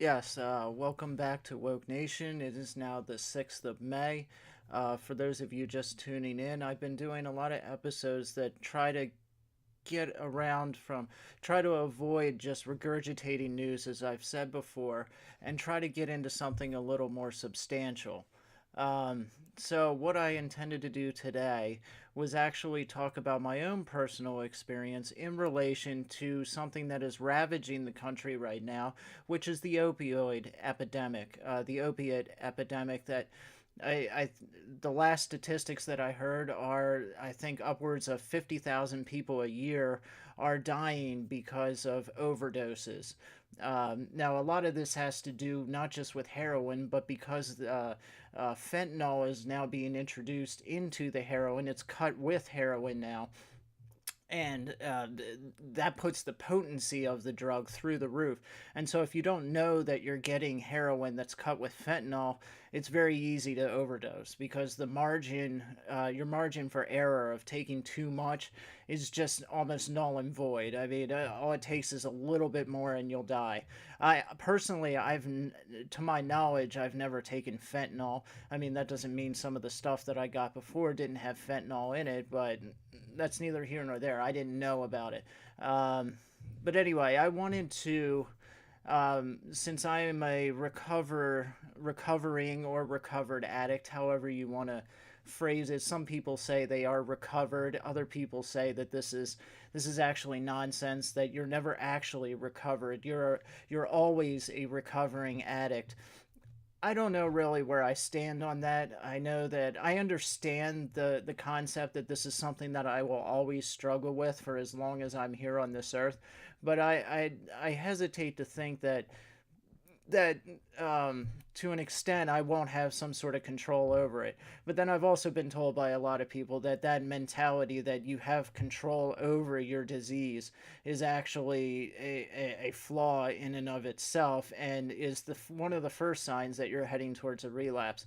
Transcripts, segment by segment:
Yes, welcome back to Woke Nation. It is now the 6th of May. For those of you just tuning in, I've been doing a lot of episodes that try to try to avoid just regurgitating news, as I've said before, and try to get into something a little more substantial. Um, so, what I intended to do today was actually talk about my own personal experience in relation to something that is ravaging the country right now, which is the opioid epidemic. The opiate epidemic that I the last statistics that I heard are I think upwards of 50,000 people a year are dying because of overdoses. Now, a lot of this has to do not just with heroin, but because fentanyl is now being introduced into the heroin. It's cut with heroin now, and that puts the potency of the drug through the roof. And so, if you don't know that you're getting heroin that's cut with fentanyl, it's very easy to overdose because your margin for error of taking too much is just almost null and void. I mean, all it takes is a little bit more and you'll die. I personally, to my knowledge, I've never taken fentanyl. I mean, that doesn't mean some of the stuff that I got before didn't have fentanyl in it, but that's neither here nor there. I didn't know about it. But anyway, I wanted to, since I am a recovering or recovered addict, however you want to phrase it. Some people say they are recovered. Other people say that this is actually nonsense. That you're never actually recovered. You're always a recovering addict. I don't know really where I stand on that. I know that I understand the concept that this is something that I will always struggle with for as long as I'm here on this earth, but I hesitate to think that to an extent I won't have some sort of control over it. But then I've also been told by a lot of people that that mentality that you have control over your disease is actually a flaw in and of itself, and is one of the first signs that you're heading towards a relapse.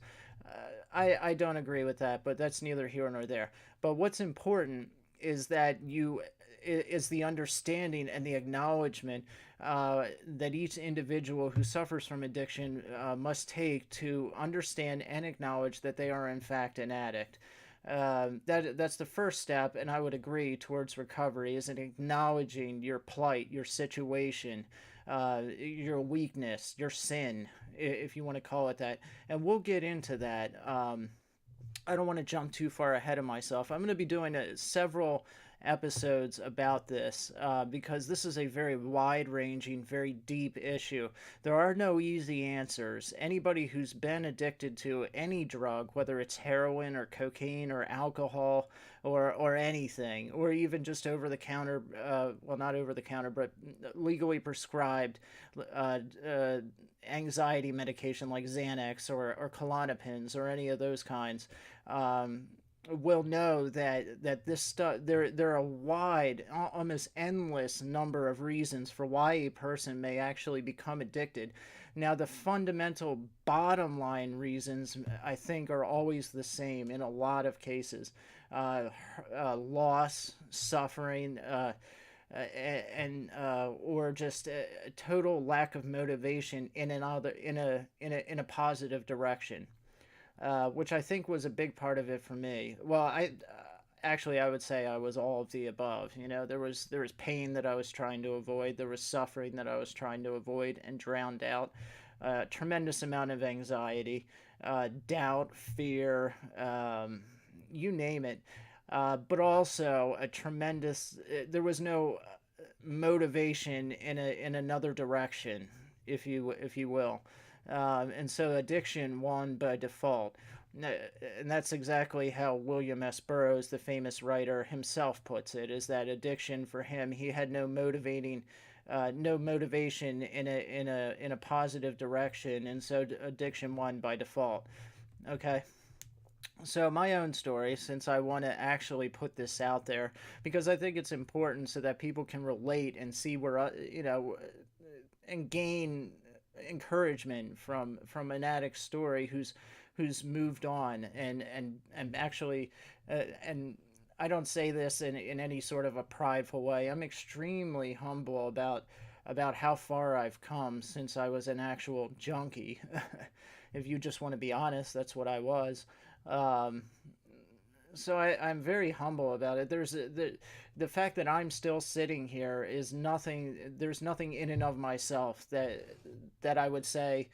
I don't agree with that, but that's neither here nor there. But what's important is that you is the understanding and the acknowledgement that each individual who suffers from addiction must take to understand and acknowledge that they are in fact an addict. That's the first step, and I would agree towards recovery is in acknowledging your plight, your situation, your weakness, your sin, if you want to call it that. And we'll get into that. I don't want to jump too far ahead of myself. I'm going to be doing several episodes about this because this is a very wide ranging, very deep issue. There are no easy answers. Anybody who's been addicted to any drug, whether it's heroin or cocaine or alcohol or anything, or even just over the counter, well, not over the counter, but legally prescribed uh, uh, anxiety medication like Xanax or Klonopins or any of those kinds, um, will know that this stuff there are a wide, almost endless number of reasons for why a person may actually become addicted. Now, the fundamental bottom line reasons I think are always the same in a lot of cases: uh, loss, suffering. And or just a total lack of motivation in another in a positive direction, which I think was a big part of it for me. Well, I actually I would say I was all of the above. You know, there was pain that I was trying to avoid, there was suffering that I was trying to avoid and drowned out, tremendous amount of anxiety, doubt, fear, you name it. But also a tremendous. There was no motivation in another direction, if you will. And so addiction won by default. And that's exactly how William S. Burroughs, the famous writer, himself puts it: is that addiction for him, he had no motivation in a positive direction, and so addiction won by default. Okay, so my own story, since I want to actually put this out there, because I think it's important so that people can relate and see where and gain encouragement from an addict story who's moved on and actually and I don't say this in any sort of a prideful way. I'm extremely humble about how far I've come since I was an actual junkie. If you just want to be honest, that's what I was. Um, so I'm very humble about it. The fact that I'm still sitting here is nothing. There's nothing in and of myself that I would say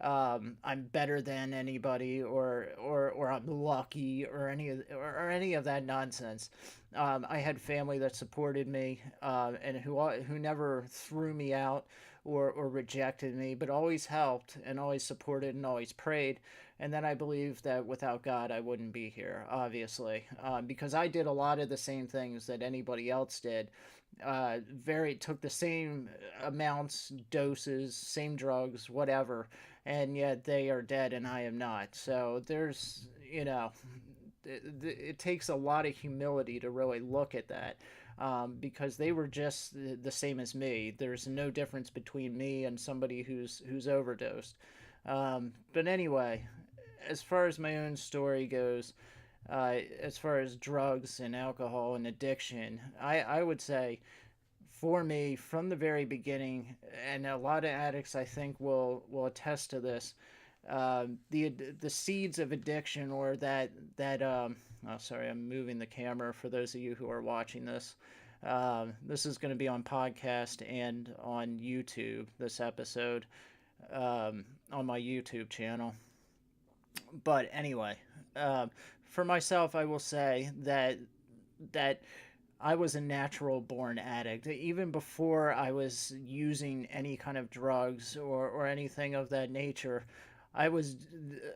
I'm better than anybody, or I'm lucky, or any of that nonsense. I had family that supported me, and who never threw me out or rejected me, but always helped and always supported and always prayed. And then I believe that without God, I wouldn't be here, obviously, because I did a lot of the same things that anybody else did. Very took the same amounts, doses, same drugs, whatever, and yet they are dead and I am not. So there's, it takes a lot of humility to really look at that. Because they were just the same as me. There's no difference between me and somebody who's overdosed. But anyway, as far as my own story goes, as far as drugs and alcohol and addiction, I would say for me from the very beginning, and a lot of addicts I think will attest to this. The seeds of addiction, or that oh, sorry, I'm moving the camera for those of you who are watching this. This is going to be on podcast and on YouTube. This episode, on my YouTube channel. But anyway, for myself, I will say that I was a natural born addict. Even before I was using any kind of drugs or anything of that nature, I was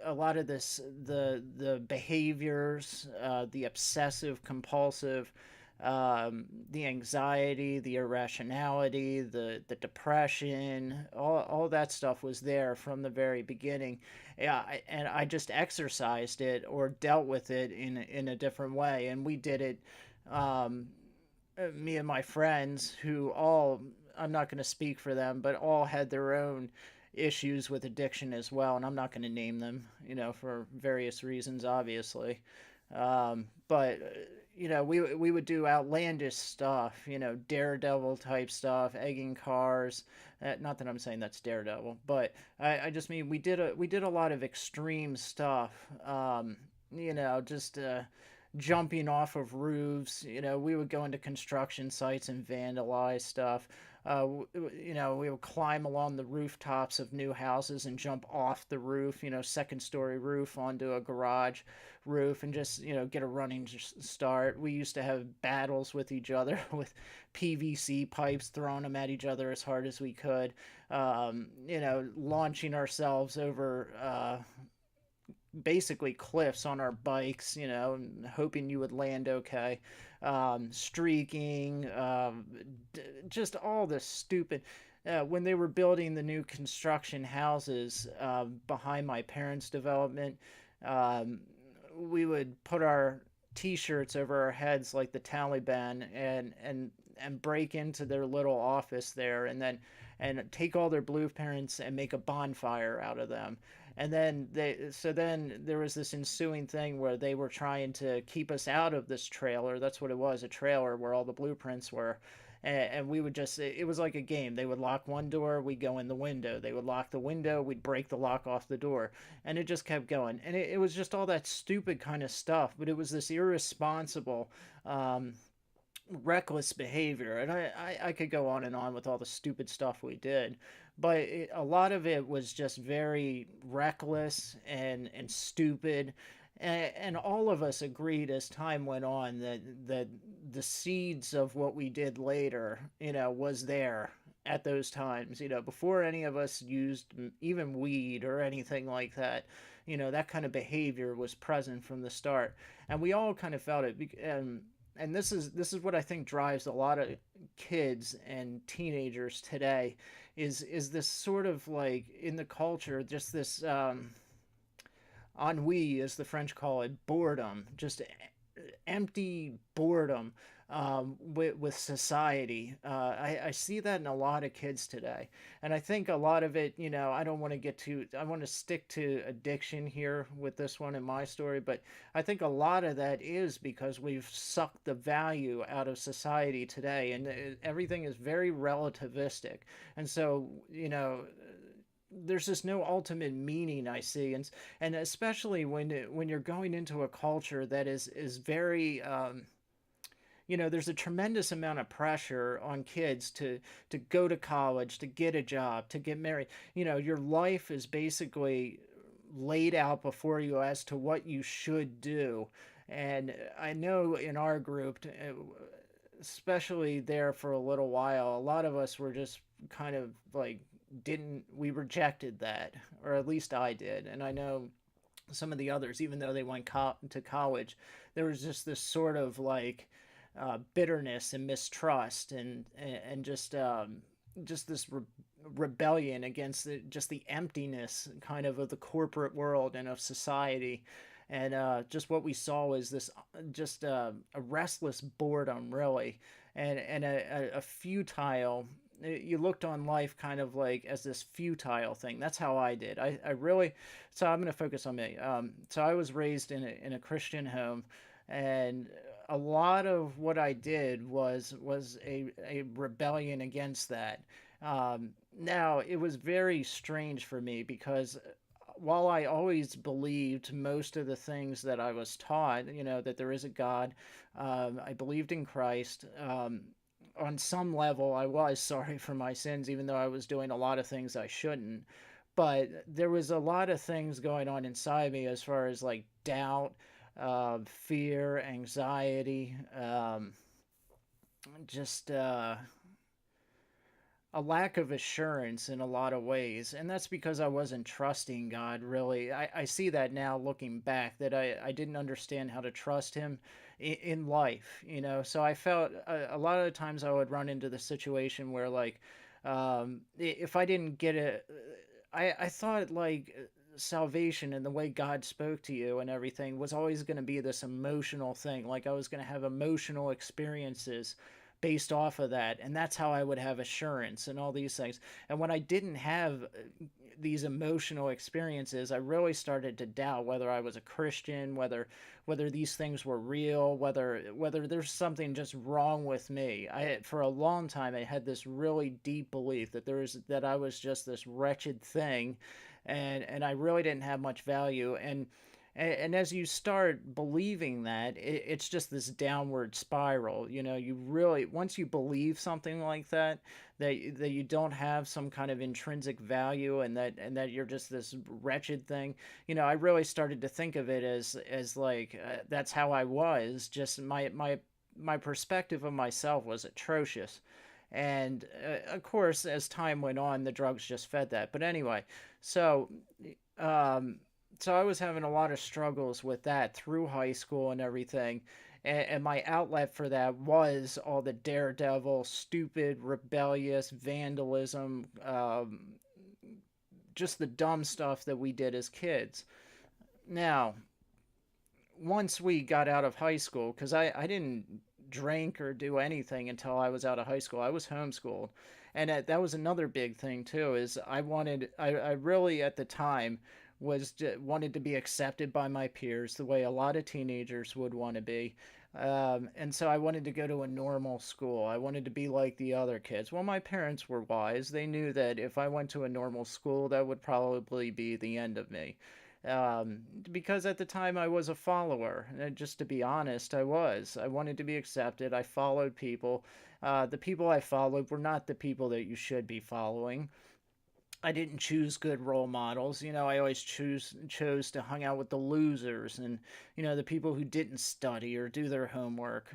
a lot of the behaviors, the obsessive compulsive, the anxiety, the irrationality, the depression, all that stuff was there from the very beginning. Yeah, and I just exercised it or dealt with it in a different way, and we did it. Um, Me and my friends, who all, I'm not going to speak for them, but all had their own issues with addiction as well, and I'm not going to name them, for various reasons, obviously. But we would do outlandish stuff, daredevil type stuff, egging cars. Not that I'm saying that's daredevil, but I just mean we did a lot of extreme stuff. Just jumping off of roofs. We would go into construction sites and vandalize stuff. We would climb along the rooftops of new houses and jump off the roof, second story roof onto a garage roof, and just, get a running start. We used to have battles with each other with PVC pipes, throwing them at each other as hard as we could, launching ourselves over, basically cliffs on our bikes, hoping you would land okay. Streaking, just all this stupid. When they were building the new construction houses behind my parents' development, um, we would put our T-shirts over our heads like the Taliban, and break into their little office there, and take all their blueprints and make a bonfire out of them. And then there was this ensuing thing where they were trying to keep us out of this trailer. That's what it was, a trailer where all the blueprints were. And we would just, it was like a game. They would lock one door, we'd go in the window. They would lock the window, we'd break the lock off the door. And it just kept going. And it was just all that stupid kind of stuff, but it was this irresponsible, reckless behavior. And I could go on and on with all the stupid stuff we did, but a lot of it was just very reckless and stupid. And all of us agreed as time went on that the seeds of what we did later, was there at those times, before any of us used even weed or anything like that. That kind of behavior was present from the start, and we all kind of felt it. And this is what I think drives a lot of kids and teenagers today, is this sort of, like, in the culture, just this ennui, as the French call it, boredom, just empty boredom with society. I see that in a lot of kids today. And I think a lot of it, I don't want to get too, I want to stick to addiction here with this one in my story, but I think a lot of that is because we've sucked the value out of society today, and everything is very relativistic. And so, there's just no ultimate meaning I see, and especially when you're going into a culture that is very there's a tremendous amount of pressure on kids to go to college, to get a job, to get married. Your life is basically laid out before you as to what you should do. And I know in our group, especially there for a little while, a lot of us were just kind of like didn't we rejected that, or at least I did. And I know some of the others, even though they went to college, there was just this sort of like bitterness and mistrust, and just this rebellion against just the emptiness kind of the corporate world and of society. And just what we saw was this just a restless boredom, really, and a futile. You looked on life kind of like as this futile thing. That's how I did. I really, so I'm going to focus on me. So I was raised in a Christian home, and a lot of what I did was a rebellion against that. Now it was very strange for me because while I always believed most of the things that I was taught, that there is a God, I believed in Christ. On some level, I was sorry for my sins, even though I was doing a lot of things I shouldn't. But there was a lot of things going on inside me as far as like doubt, fear, anxiety, just a lack of assurance in a lot of ways. And that's because I wasn't trusting God, really. I see that now looking back, that I didn't understand how to trust Him in life, So I felt a lot of the times I would run into the situation where, like, if I didn't get it, I thought, like, salvation and the way God spoke to you and everything was always going to be this emotional thing. Like I was going to have emotional experiences based off of that, and that's how I would have assurance and all these things. And when I didn't have these emotional experiences, I really started to doubt whether I was a Christian, whether these things were real, whether there's something just wrong with me. For a long time I had this really deep belief that I was just this wretched thing, and I really didn't have much value. And as you start believing that, it's just this downward spiral. You really, once you believe something like that, that you don't have some kind of intrinsic value, and that you're just this wretched thing. I really started to think of it as like that's how I was. Just my perspective of myself was atrocious. And of course, as time went on, the drugs just fed that. But anyway, so um, so I was having a lot of struggles with that through high school and everything. And my outlet for that was all the daredevil, stupid, rebellious vandalism, just the dumb stuff that we did as kids. Now, once we got out of high school, because I didn't drink or do anything until I was out of high school. I was homeschooled. And that was another big thing too, is I really at the time wanted to be accepted by my peers the way a lot of teenagers would want to be. And so I wanted to go to a normal school. I wanted to be like the other kids. Well, my parents were wise. They knew that if I went to a normal school, that would probably be the end of me. Because at the time I was a follower. And just to be honest, I was. I wanted to be accepted. I followed people. The people I followed were not the people that you should be following. I didn't choose good role models. I always chose to hang out with the losers, and the people who didn't study or do their homework.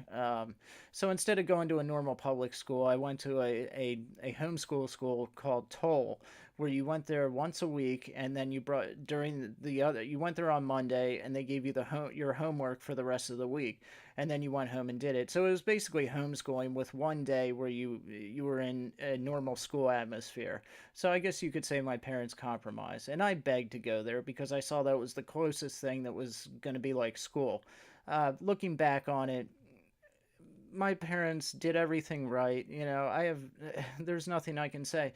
So instead of going to a normal public school, I went to a homeschool school called Toll, where you went there once a week, and then you brought during the other you went there on Monday, and they gave you your homework for the rest of the week, and then you went home and did it. So it was basically homeschooling with one day where you were in a normal school atmosphere. So I guess you could say my parents compromised, and I begged to go there because I saw that was the closest thing that was going to be like school. Looking back on it, my parents did everything right. I have, there's nothing I can say.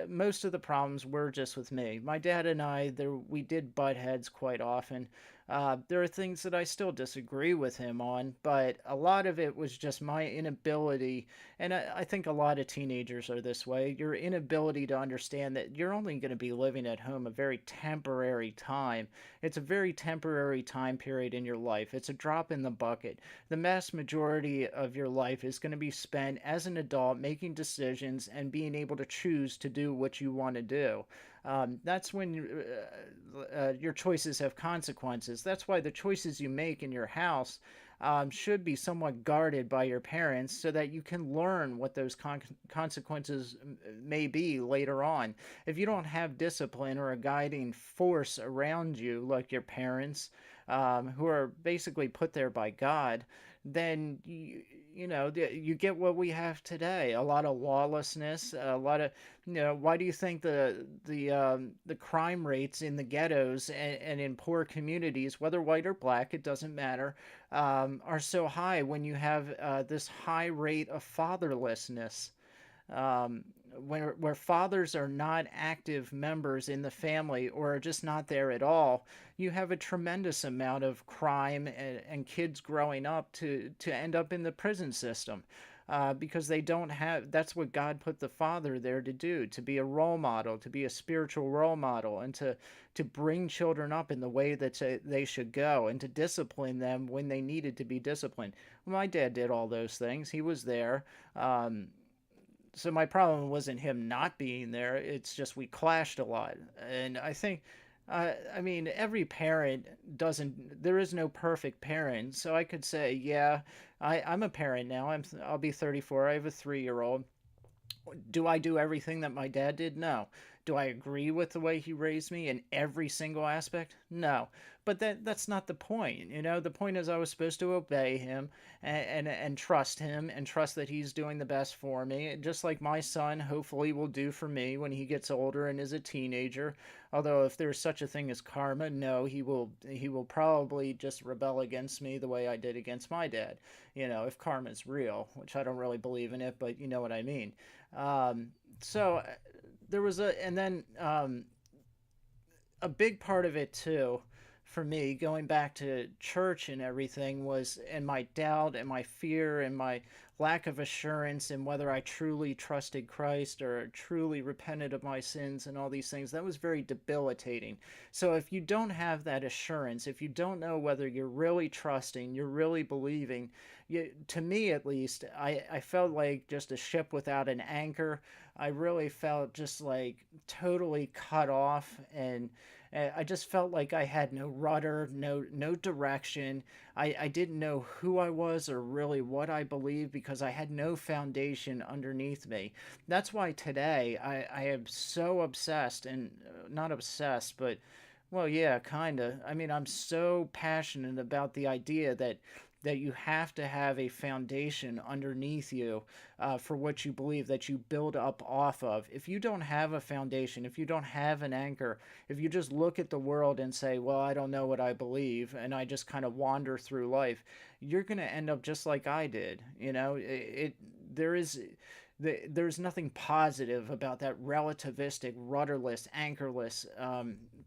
Most of the problems were just with me. My dad and I, we did butt heads quite often. There are things that I still disagree with him on, but a lot of it was just my inability. And I think a lot of teenagers are this way, your inability to understand that you're only going to be living at home a very temporary time. It's a very temporary time period in your life. It's a drop in the bucket. The vast majority of your life is going to be spent as an adult making decisions and being able to choose to do what you want to do. That's when your choices have consequences. That's why the choices you make in your house should be somewhat guarded by your parents so that you can learn what those consequences may be later on. If you don't have discipline or a guiding force around you, like your parents, who are basically put there by God, then you get what we have today: a lot of lawlessness, a lot of, why do you think the crime rates in the ghettos and in poor communities, whether white or black, it doesn't matter, are so high when you have this high rate of fatherlessness? um, where fathers are not active members in the family or are just not there at all, you have a tremendous amount of crime and kids growing up to end up in the prison system. Because they don't have, that's what God put the father there to do, to be a role model, to be a spiritual role model, and to bring children up in the way that they should go, and to discipline them when they needed to be disciplined. Well, my dad did all those things. He was there. So my problem wasn't him not being there. It's just we clashed a lot. And I think, I mean, every parent doesn't, there is no perfect parent. So I could say, yeah, I'm a parent now. I'll be 34. I have a 3-year-old. Do I do everything that my dad did? No. Do I agree with the way he raised me in every single aspect? No. But that's not the point. The point is I was supposed to obey him and trust him and trust that he's doing the best for me, just like my son hopefully will do for me when he gets older and is a teenager. Although if there's such a thing as karma, no, he will probably just rebel against me the way I did against my dad. If karma's real, which I don't really believe in it, but you know what I mean. Um, so there was and then a big part of it too, for me, going back to church and everything, was, and my doubt and my fear and my lack of assurance in whether I truly trusted Christ or truly repented of my sins and all these things. That was very debilitating. So if you don't have that assurance, if you don't know whether you're really trusting, you're really believing, to me at least, I felt like just a ship without an anchor. I really felt just like totally cut off, and I just felt like I had no rudder, no direction. I didn't know who I was or really what I believed because I had no foundation underneath me. That's why today I am so obsessed, and not obsessed, but, well, yeah, kind of. I mean, I'm so passionate about the idea that you have to have a foundation underneath you for what you believe, that you build up off of. If you don't have a foundation, if you don't have an anchor, if you just look at the world and say, well, I don't know what I believe, and I just kind of wander through life, you're going to end up just like I did. There is there's nothing positive about that relativistic, rudderless, anchorless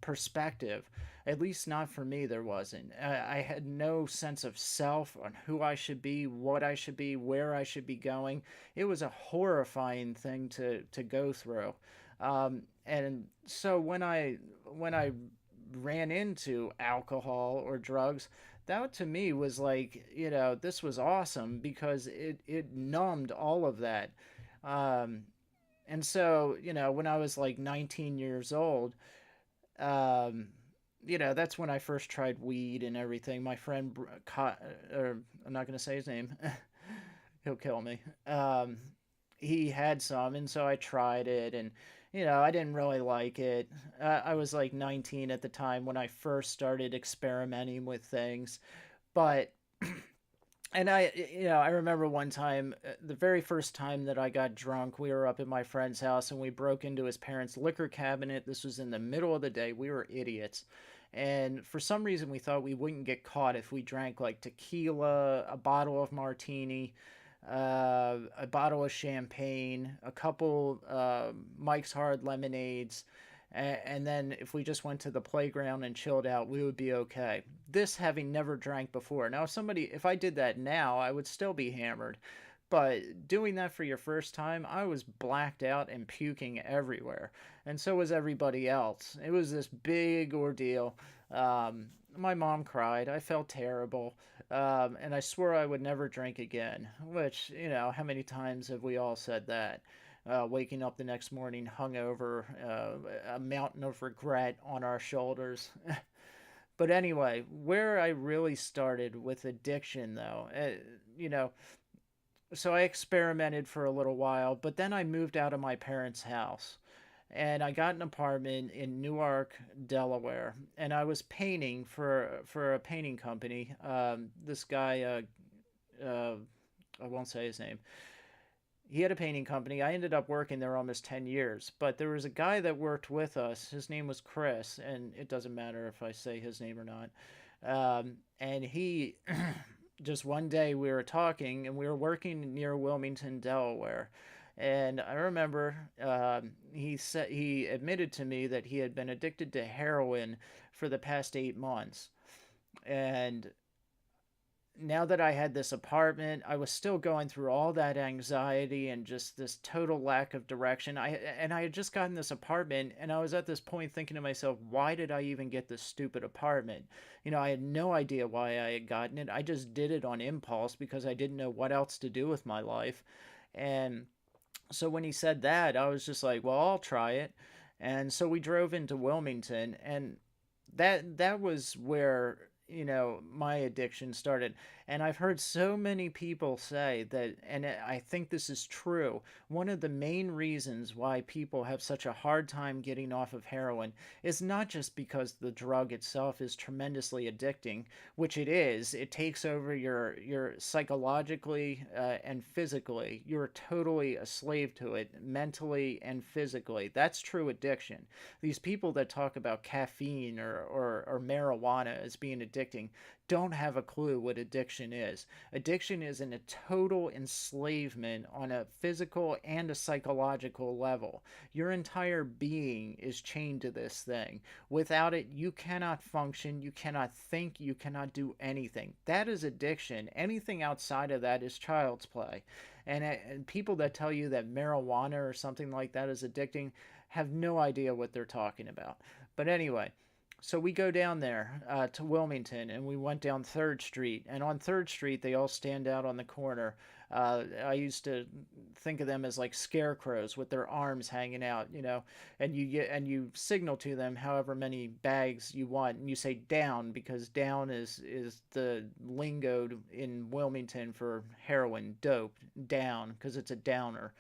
perspective. At least not for me, there wasn't. I had no sense of self on who I should be, what I should be, where I should be going. It was a horrifying thing to go through. And so when I ran into alcohol or drugs, that to me was like, this was awesome because it numbed all of that. Um, and so, when I was like 19 years old, um, that's when I first tried weed and everything. My friend caught, or I'm not going to say his name, he'll kill me. He had some, and so I tried it, and I didn't really like it. I was like 19 at the time when I first started experimenting with things, but and I remember one time, the very first time that I got drunk, we were up at my friend's house and we broke into his parents' liquor cabinet. This was in the middle of the day. We were idiots. And for some reason, we thought we wouldn't get caught if we drank like tequila, a bottle of martini, a bottle of champagne, a couple Mike's Hard lemonades, and then if we just went to the playground and chilled out, we would be okay. This having never drank before. Now, if I did that now, I would still be hammered. But doing that for your first time, I was blacked out and puking everywhere. And so was everybody else. It was this big ordeal. My mom cried. I felt terrible. And I swore I would never drink again, which, how many times have we all said that? Waking up the next morning hungover, a mountain of regret on our shoulders. But anyway, where I really started with addiction, though, you know, so I experimented for a little while, but then I moved out of my parents' house and I got an apartment in Newark, Delaware, and I was painting for a painting company. This guy, uh, I won't say his name. He had a painting company. I ended up working there almost 10 years, but there was a guy that worked with us. His name was Chris, and it doesn't matter if I say his name or not. And he just one day we were talking and we were working near Wilmington, Delaware. And I remember he admitted to me that he had been addicted to heroin for the past 8 months. And now that I had this apartment, I was still going through all that anxiety and just this total lack of direction. I had just gotten this apartment and I was at this point thinking to myself, why did I even get this stupid apartment? I had no idea why I had gotten it. I just did it on impulse because I didn't know what else to do with my life. And so when he said that, I was just like, well, I'll try it. And so we drove into Wilmington and that was where my addiction started. And I've heard so many people say that, and I think this is true, one of the main reasons why people have such a hard time getting off of heroin is not just because the drug itself is tremendously addicting, which it is. It takes over your psychologically and physically. You're totally a slave to it, mentally and physically. That's true addiction. These people that talk about caffeine or marijuana as being addicting don't have a clue what addiction is. Addiction is in a total enslavement on a physical and a psychological level. Your entire being is chained to this thing. Without it, you cannot function, you cannot think, you cannot do anything. That is addiction. Anything outside of that is child's play. And people that tell you that marijuana or something like that is addicting have no idea what they're talking about. But anyway, so we go down there to Wilmington, and we went down Third Street. And on Third Street, they all stand out on the corner. I used to think of them as like scarecrows with their arms hanging out, and you signal to them however many bags you want, and you say down because down is the lingo in Wilmington for heroin, dope, down because it's a downer.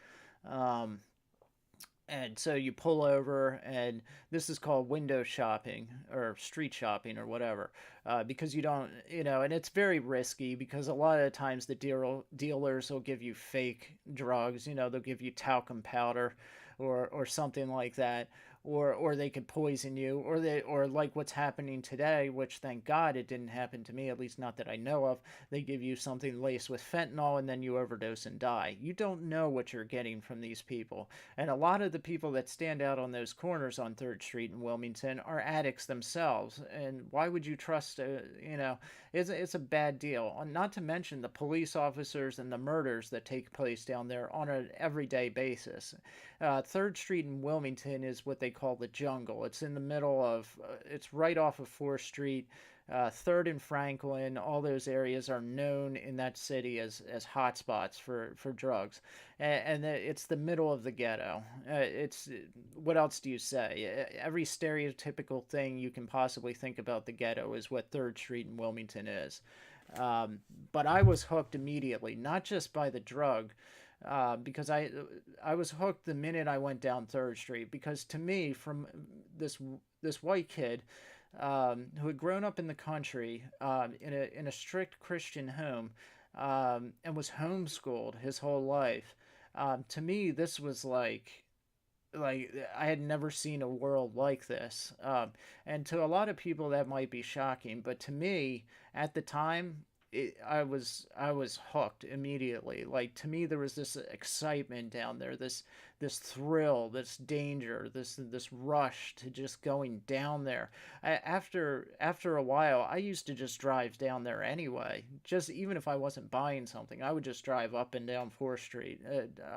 Um, and so you pull over, and this is called window shopping or street shopping or whatever, because you don't, and it's very risky because a lot of the times the dealers will give you fake drugs. They'll give you talcum powder or something like that, or they could poison you, or like what's happening today, which thank God it didn't happen to me, at least not that I know of. They give you something laced with fentanyl and then you overdose and die. You don't know what you're getting from these people. And a lot of the people that stand out on those corners on Third Street in Wilmington are addicts themselves. And why would you trust, it's a bad deal. Not to mention the police officers and the murders that take place down there on an everyday basis. Third Street in Wilmington is what they call the jungle. It's in the middle of, it's right off of 4th Street. Third and Franklin, all those areas are known in that city as hotspots for drugs, and it's the middle of the ghetto. It's what else do you say? Every stereotypical thing you can possibly think about the ghetto is what Third Street in Wilmington is. But I was hooked immediately, not just by the drug, because I was hooked the minute I went down Third Street. Because to me, from this white kid who had grown up in the country in a strict Christian home and was homeschooled his whole life, to me this was like like I had never seen a world like this. And to a lot of people that might be shocking, but to me at the time, I was hooked immediately. Like to me, there was this excitement down there, this thrill, this danger, this rush to just going down there. After a while, I used to just drive down there anyway. Just even if I wasn't buying something, I would just drive up and down 4th Street,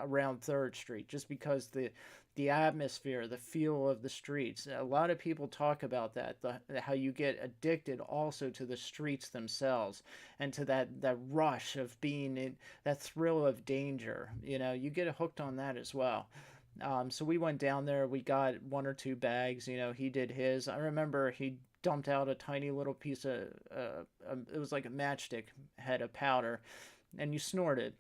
around 3rd Street, just because the atmosphere, the feel of the streets. A lot of people talk about that, how you get addicted also to the streets themselves and to that rush of being in that thrill of danger. You get hooked on that as well. So we went down there. We got 1 or 2 bags. He did his. I remember he dumped out a tiny little piece of, it was like a matchstick head of powder, and you snort it.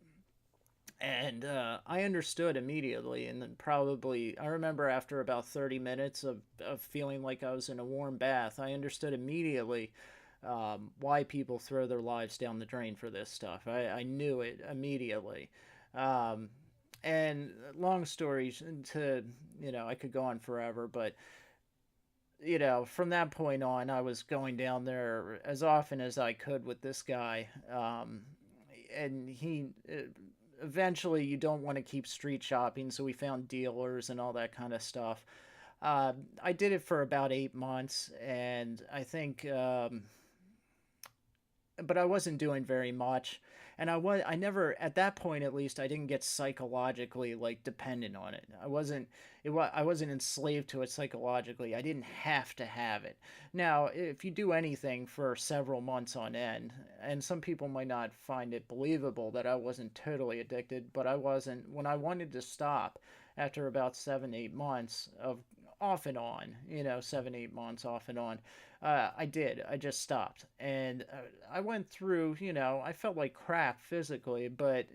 And I understood immediately, and then probably I remember after about 30 minutes of feeling like I was in a warm bath, I understood immediately why people throw their lives down the drain for this stuff. I knew it immediately. Um, and long stories to, I could go on forever, but from that point on, I was going down there as often as I could with this guy. And eventually you don't want to keep street shopping, so we found dealers and all that kind of stuff. I did it for about 8 months, and I think, but I wasn't doing very much. And I never, at that point at least, I didn't get psychologically like dependent on it. I wasn't enslaved to it psychologically. I didn't have to have it. Now, if you do anything for several months on end, and some people might not find it believable that I wasn't totally addicted, but I wasn't. When I wanted to stop after about 7, 8 months of off and on, 7, 8 months off and on, I did. I just stopped. And I went through, I felt like crap physically, but,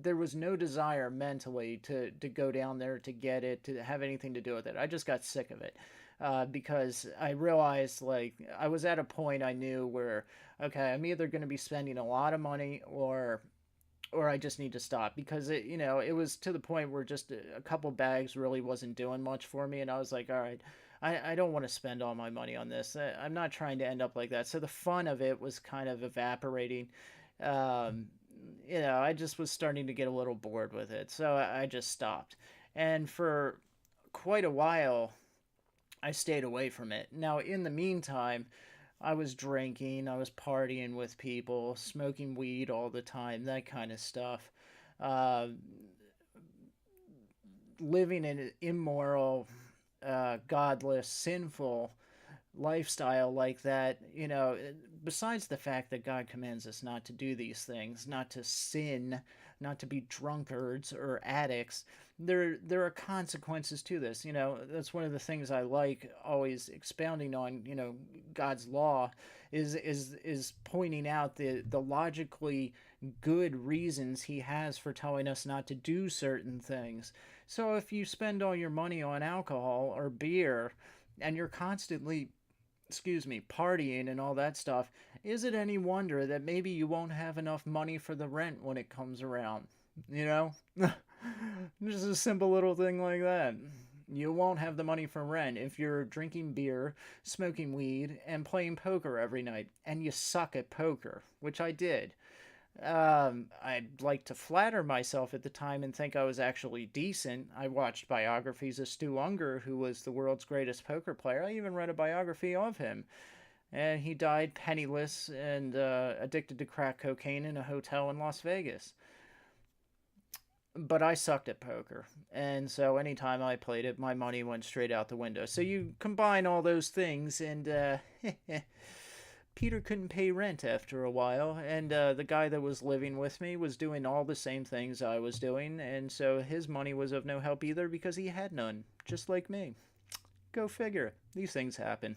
there was no desire mentally to go down there to get it, to have anything to do with it. I just got sick of it. Because I realized, like, I was at a point I knew where, okay, I'm either going to be spending a lot of money or I just need to stop, because it was to the point where just a couple bags really wasn't doing much for me, and I was like, all right, I don't want to spend all my money on this. I'm not trying to end up like that. So the fun of it was kind of evaporating. Um, I just was starting to get a little bored with it, so I just stopped. And for quite a while, I stayed away from it. Now, in the meantime, I was drinking, I was partying with people, smoking weed all the time, that kind of stuff. Uh, Living an immoral, godless, sinful lifestyle like that, besides the fact that God commands us not to do these things, not to sin, not to be drunkards or addicts, there are consequences to this. That's one of the things I like always expounding on. God's law is pointing out the logically good reasons He has for telling us not to do certain things. So if you spend all your money on alcohol or beer, and you're constantly, excuse me, partying and all that stuff, is it any wonder that maybe you won't have enough money for the rent when it comes around? You know? Just a simple little thing like that. You won't have the money for rent if you're drinking beer, smoking weed, and playing poker every night, and you suck at poker, which I did. I'd like to flatter myself at the time and think I was actually decent. I watched biographies of Stu Unger, who was the world's greatest poker player. I even read a biography of him. And he died penniless and addicted to crack cocaine in a hotel in Las Vegas. But I sucked at poker. And so anytime I played it, my money went straight out the window. So you combine all those things, and Peter couldn't pay rent after a while, and the guy that was living with me was doing all the same things I was doing, and so his money was of no help either because he had none, just like me. Go figure. These things happen.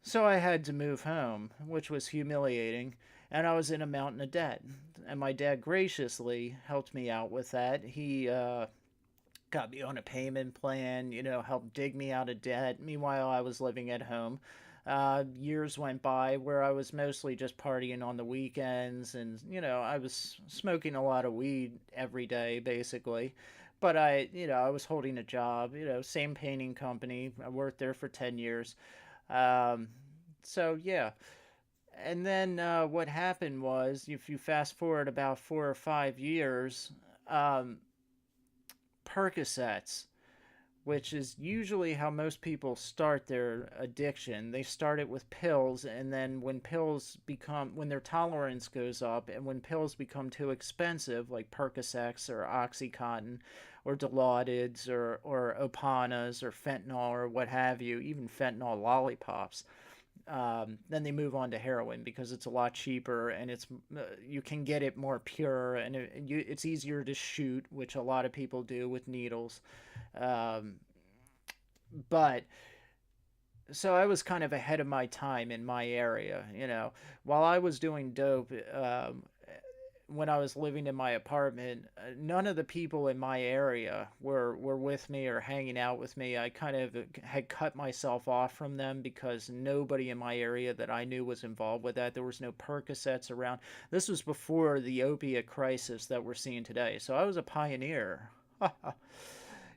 So I had to move home, which was humiliating, and I was in a mountain of debt. And my dad graciously helped me out with that. He got me on a payment plan, helped dig me out of debt. Meanwhile, I was living at home. Years went by where I was mostly just partying on the weekends, and I was smoking a lot of weed every day, basically. But I was holding a job, same painting company. I worked there for 10 years. Um, so yeah. And then what happened was, if you fast forward about 4 or 5 years, um, Percocets, which is usually how most people start their addiction. They start it with pills, and then when their tolerance goes up, and when pills become too expensive, like Percocets or Oxycontin or Dilaudid or Opanas or Fentanyl or what have you, even fentanyl lollipops, then they move on to heroin because it's a lot cheaper and you can get it more pure, and it's easier to shoot, which a lot of people do with needles. Um, but so I was kind of ahead of my time in my area, while I was doing dope. When I was living in my apartment, none of the people in my area were with me or hanging out with me. I kind of had cut myself off from them because nobody in my area that I knew was involved with that. There was no Percocets around. This was before the opiate crisis that we're seeing today. So I was a pioneer,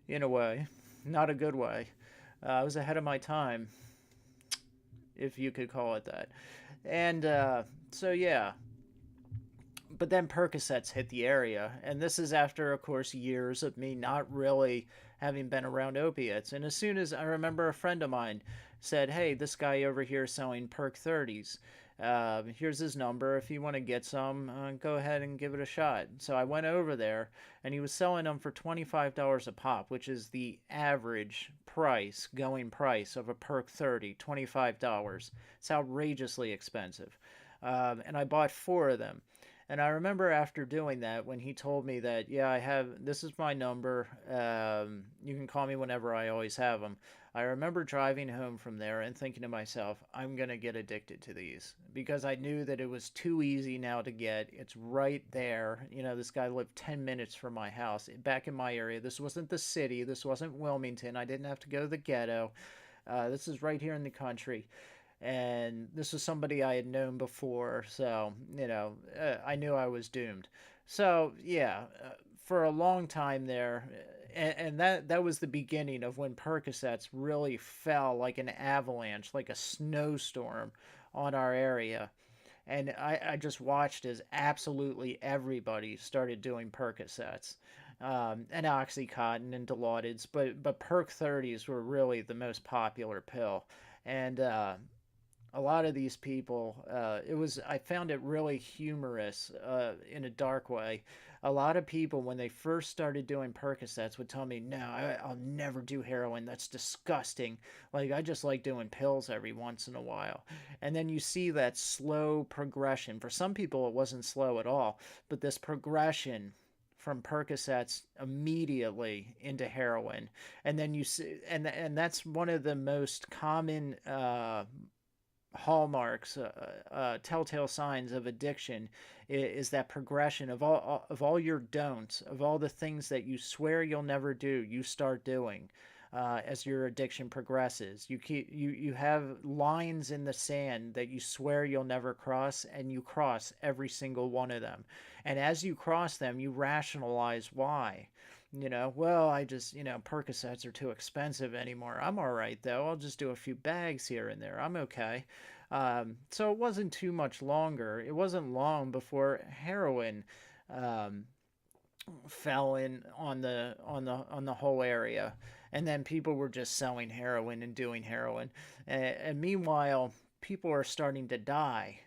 in a way, not a good way. I was ahead of my time, if you could call it that. And so yeah, but then Percocets hit the area, and this is after, of course, years of me not really having been around opiates. And as soon as I remember, a friend of mine said, "Hey, this guy over here is selling Perc 30s. Here's his number. If you want to get some, go ahead and give it a shot." So I went over there, and he was selling them for $25 a pop, which is the average going price of a Perc 30, $25. It's outrageously expensive. And I bought four of them. And I remember after doing that, when he told me that, yeah, this is my number. You can call me whenever, I always have them. I remember driving home from there and thinking to myself, I'm going to get addicted to these because I knew that it was too easy now to get. It's right there. This guy lived 10 minutes from my house back in my area. This wasn't the city. This wasn't Wilmington. I didn't have to go to the ghetto. This is right here in the country, and this was somebody I had known before, so I knew I was doomed. So yeah, for a long time there, and that was the beginning of when Percocets really fell like an avalanche, like a snowstorm on our area. And I just watched as absolutely everybody started doing Percocets. And Oxycontin and Dilaudid, but Perc 30s were really the most popular pill. And a lot of these people, I found it really humorous, in a dark way. A lot of people, when they first started doing Percocets, would tell me, no, I'll never do heroin. That's disgusting. Like, I just like doing pills every once in a while. And then you see that slow progression. For some people, it wasn't slow at all, but this progression from Percocets immediately into heroin. And then you see, and that's one of the most common hallmarks, telltale signs of addiction, is that progression of all your don'ts, of all the things that you swear you'll never do, you start doing. As your addiction progresses, you have lines in the sand that you swear you'll never cross, and you cross every single one of them. And as you cross them, you rationalize why. Well, Percocets are too expensive anymore. I'm all right, though. I'll just do a few bags here and there. I'm okay. So it wasn't too much longer. It wasn't long before heroin um, fell in on the whole area, and then people were just selling heroin and doing heroin, and meanwhile, people are starting to die.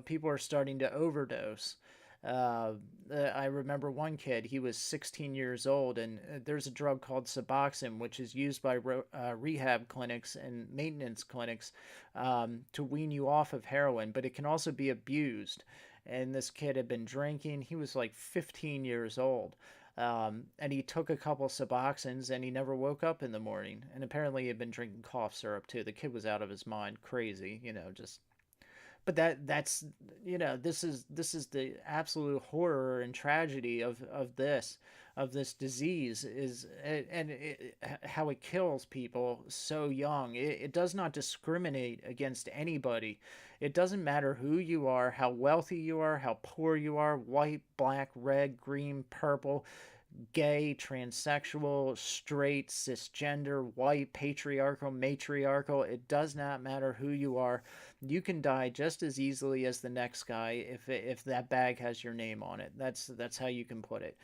People are starting to overdose. Uh, I remember one kid, he was 16 years old, and there's a drug called Suboxone, which is used by rehab clinics and maintenance clinics, to wean you off of heroin, but it can also be abused. And this kid had been drinking. He was like 15 years old. And he took a couple Suboxones, and he never woke up in the morning. And apparently he had been drinking cough syrup too. The kid was out of his mind, crazy, just. But that's this is the absolute horror and tragedy of this disease, is how it kills people so young. It does not discriminate against anybody. It doesn't matter who you are, how wealthy you are, how poor you are, white, black, red, green, purple. gay, transsexual, straight, cisgender, white, patriarchal, matriarchal. It does not matter who you are. You can die just as easily as the next guy if that bag has your name on it. That's how you can put it.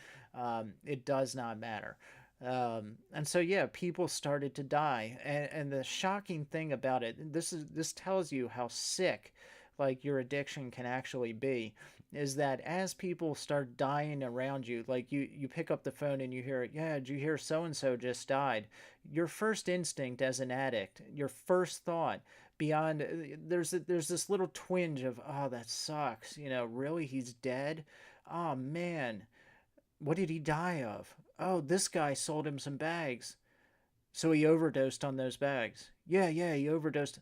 It does not matter. And so yeah, people started to die, and the shocking thing about it, this tells you how sick like your addiction can actually be, is that as people start dying around you, like you pick up the phone and you hear, yeah, did you hear so and so just died? Your first instinct as an addict, your first thought beyond there's this little twinge of, oh, that sucks, really, he's dead. Oh man, what did he die of? Oh, this guy sold him some bags. So he overdosed on those bags. Yeah, yeah, he overdosed.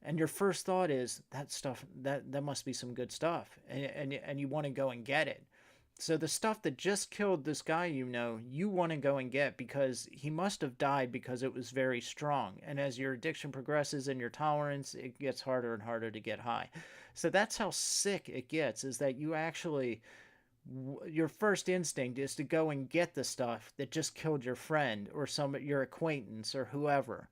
And your first thought is that stuff, that must be some good stuff. And you want to go and get it. So the stuff that just killed this guy, you want to go and get because he must have died because it was very strong. And as your addiction progresses and your tolerance, it gets harder and harder to get high. So that's how sick it gets, is that you actually, your first instinct is to go and get the stuff that just killed your friend or your acquaintance or whoever,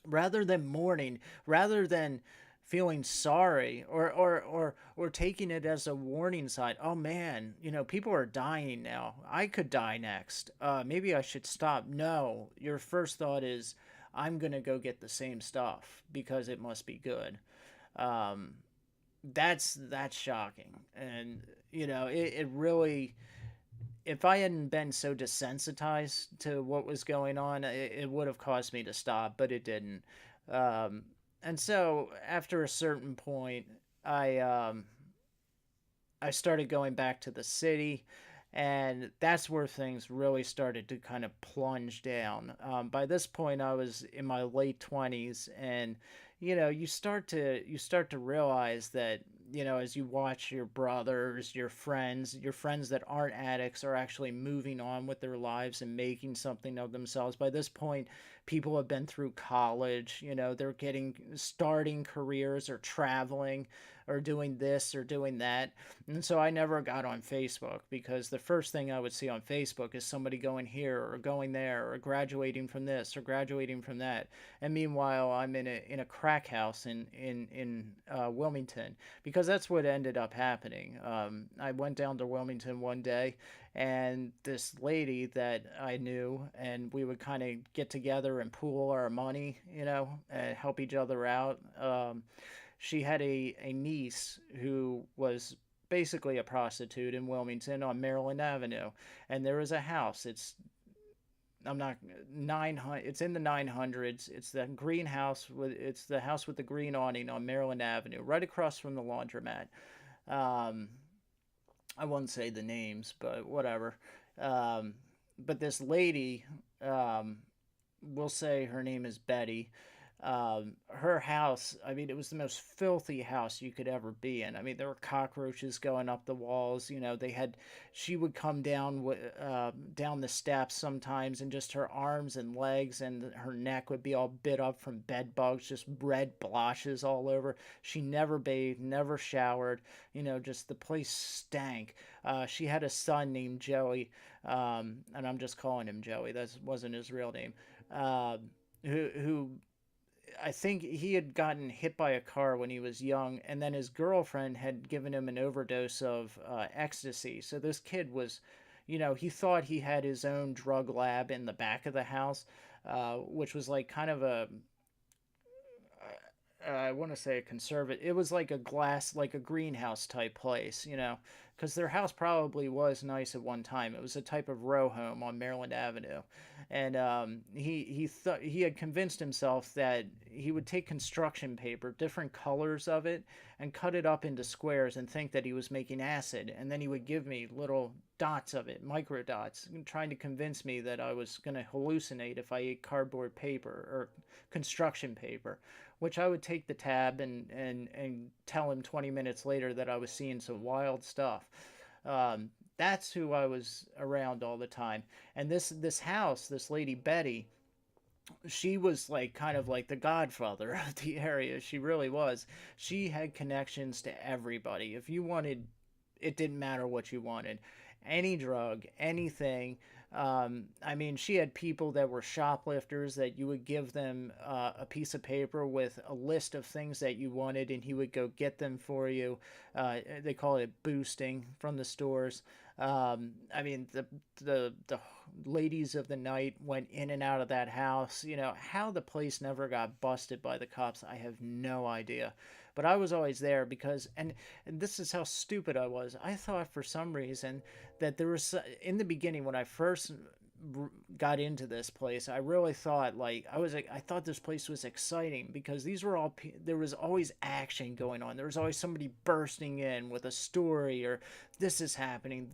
rather than mourning, rather than feeling sorry or taking it as a warning sign. Oh man, people are dying now, I could die next, maybe I should stop. No, your first thought is, I'm gonna go get the same stuff because it must be good. um, that's shocking. And it really, if I hadn't been so desensitized to what was going on, it would have caused me to stop, but it didn't. um, and so after a certain point, i um, I started going back to the city, and that's where things really started to kind of plunge down. By this point, I was in my late 20s, and you start to realize that, as you watch your brothers, your friends that aren't addicts are actually moving on with their lives and making something of themselves. By this point, people have been through college, they're getting starting careers or traveling or doing this or doing that. And so I never got on Facebook, because the first thing I would see on Facebook is somebody going here or going there or graduating from this or graduating from that. And meanwhile, I'm in a crack house in Wilmington, because that's what ended up happening. I went down to Wilmington one day, and this lady that I knew, and we would kind of get together and pool our money, and help each other out. She had a niece who was basically a prostitute in Wilmington on Maryland Avenue, and there was a house. I'm not 900. It's in the 900s. It's the greenhouse with it's the house with the green awning on Maryland Avenue, right across from the laundromat. Um, I won't say the names, but whatever. Um, but this lady, um, we'll say her name is Betty. Her house, I mean, it was the most filthy house you could ever be in. I mean, there were cockroaches going up the walls. She would come down the steps sometimes, and just her arms and legs and her neck would be all bit up from bed bugs, just red blotches all over. She never bathed, never showered. Just the place stank. She had a son named Joey, and I'm just calling him Joey. That wasn't his real name. Uh, who I think he had gotten hit by a car when he was young, and then his girlfriend had given him an overdose of ecstasy. So this kid was, he thought he had his own drug lab in the back of the house, which was like kind of I want to say a conservative. It was like a glass, like a greenhouse type place, because their house probably was nice at one time. It was a type of row home on Maryland Avenue, and he thought he had convinced himself that he would take construction paper, different colors of it, and cut it up into squares, and think that he was making acid, and then he would give me little dots of it, micro dots, trying to convince me that I was going to hallucinate if I ate cardboard paper or construction paper, which I would take the tab and tell him 20 minutes later that I was seeing some wild stuff. That's who I was around all the time. And this house, this lady Betty, she was like kind of like the godfather of the area. She really was. She had connections to everybody. If you wanted, it didn't matter what you wanted. any drug, anything. I mean, she had people that were shoplifters that you would give them a piece of paper with a list of things that you wanted, and he would go get them for you. They call it boosting from the stores. I mean, the ladies of the night went in and out of that house. You know, how the place never got busted by the cops, I have no idea. But I was always there because, and this is how stupid I was. I thought for some reason that there was, in the beginning when I first got into this place, I really thought like I thought this place was exciting because these were all there was always action going on. There was always somebody bursting in with a story, or this is happening,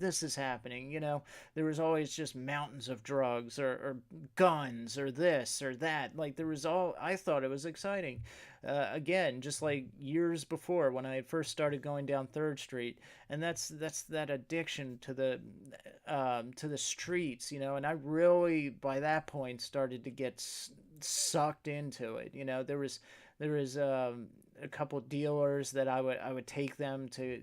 you know. There was always just mountains of drugs, or guns, or this or that. Like there was all, I thought it was exciting. Again, just like years before when I had first started going down Third Street, and that's that addiction to the streets, you know. And I really by that point started to get sucked into it. You know, there was a couple dealers that I would take them to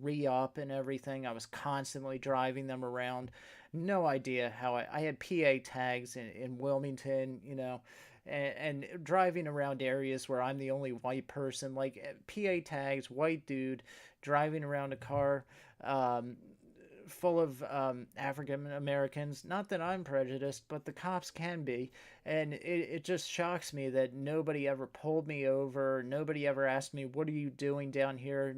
re-up and everything. I was constantly driving them around. No idea how I had PA tags in Wilmington, you know, and driving around areas where I'm the only white person, like PA tags, white dude, driving around a car um, full of African Americans. Not that I'm prejudiced, but the cops can be. And it just shocks me that nobody ever pulled me over. Nobody ever asked me, "What are you doing down here?"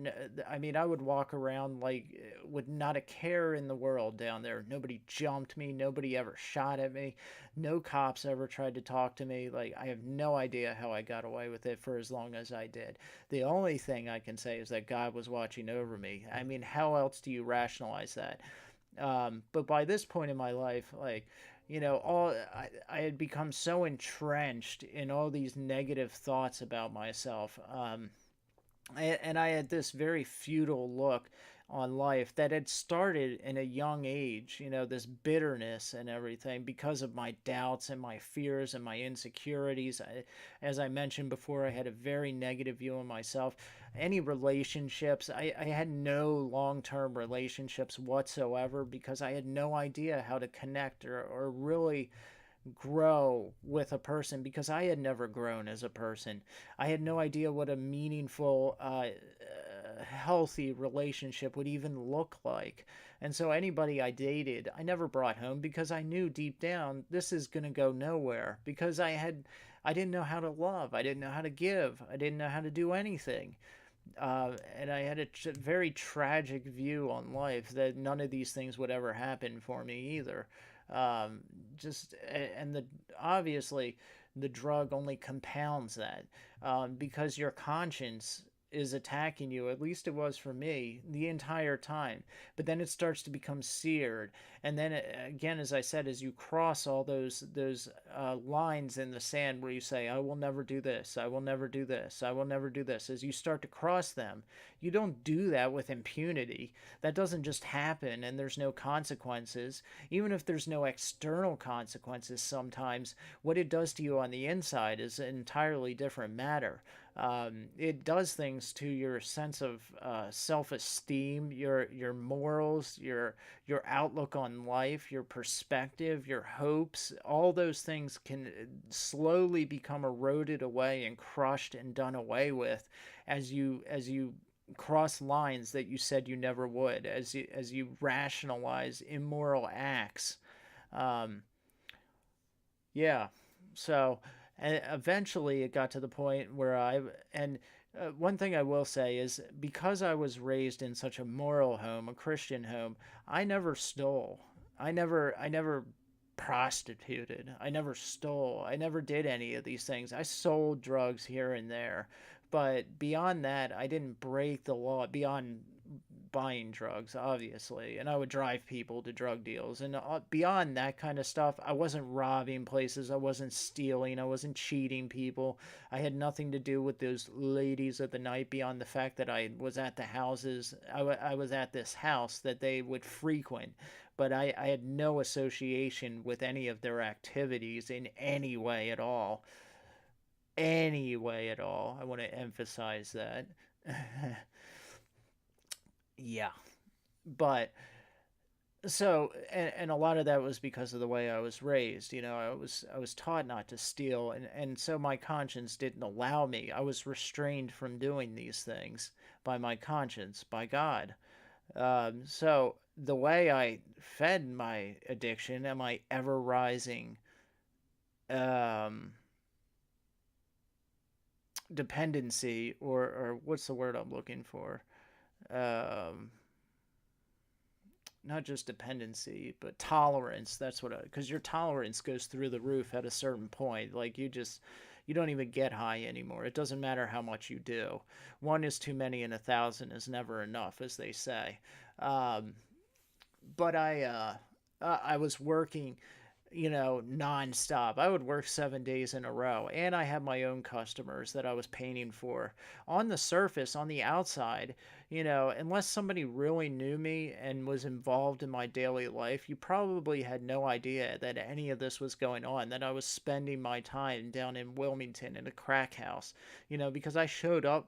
I mean, I would walk around like with not a care in the world down there. Nobody jumped me. Nobody ever shot at me. No cops ever tried to talk to me. Like, I have no idea how I got away with it for as long as I did. The only thing I can say is that God was watching over me. I mean, how else do you rationalize that? But by this point in my life, like, you know, I had become so entrenched in all these negative thoughts about myself. And I had this very futile look on life that had started in a young age, you know, this bitterness and everything because of my doubts and my fears and my insecurities. As I mentioned before, I had a very negative view of myself. Any relationships, I had no long term relationships whatsoever because I had no idea how to connect or really grow with a person because I had never grown as a person. I had no idea what a meaningful, healthy relationship would even look like. And so anybody I dated, I never brought home because I knew deep down this is going to go nowhere because I didn't know how to love. I didn't know how to give. I didn't know how to do anything. And I had a very tragic view on life that none of these things would ever happen for me either. Um, just and the obviously the drug only compounds that because your conscience is attacking you. At least it was for me the entire time. But then it starts to become seared, and then again, as I said, as you cross all those lines in the sand where you say, "I will never do this. I will never do this. I will never do this." As you start to cross them, you don't do that with impunity. That doesn't just happen, and there's no consequences. Even if there's no external consequences, sometimes what it does to you on the inside is an entirely different matter. It does things to your sense of self-esteem, your morals, your outlook on life, your perspective, your hopes. All those things can slowly become eroded away and crushed and done away with as you cross lines that you said you never would, as you rationalize immoral acts. Um, yeah. So, and eventually it got to the point where and one thing I will say is because I was raised in such a moral home, a Christian home, I never stole. I never prostituted. I never stole. I never did any of these things. I sold drugs here and there. But beyond that, I didn't break the law beyond buying drugs, obviously, and I would drive people to drug deals. And beyond that kind of stuff, I wasn't robbing places, I wasn't stealing, I wasn't cheating people. I had nothing to do with those ladies of the night beyond the fact that I was at the houses. I was at this house that they would frequent, but I had no association with any of their activities in any way at all. Any way at all. I want to emphasize that. Yeah. But And a lot of that was because of the way I was raised. I was taught not to steal, and so my conscience didn't allow me. I was restrained from doing these things by my conscience, by God. So the way I fed my addiction and my ever rising um, dependency, or what's the word I'm looking for? Um, Not just dependency, but tolerance. That's what, because your tolerance goes through the roof at a certain point. Like you don't even get high anymore. It doesn't matter how much you do. One is too many, and 1,000 is never enough, as they say. Um, but I was working, nonstop. I would work 7 days in a row, and I had my own customers that I was painting for. On the surface, on the outside, unless somebody really knew me and was involved in my daily life, you probably had no idea that any of this was going on, that I was spending my time down in Wilmington in a crack house, because I showed up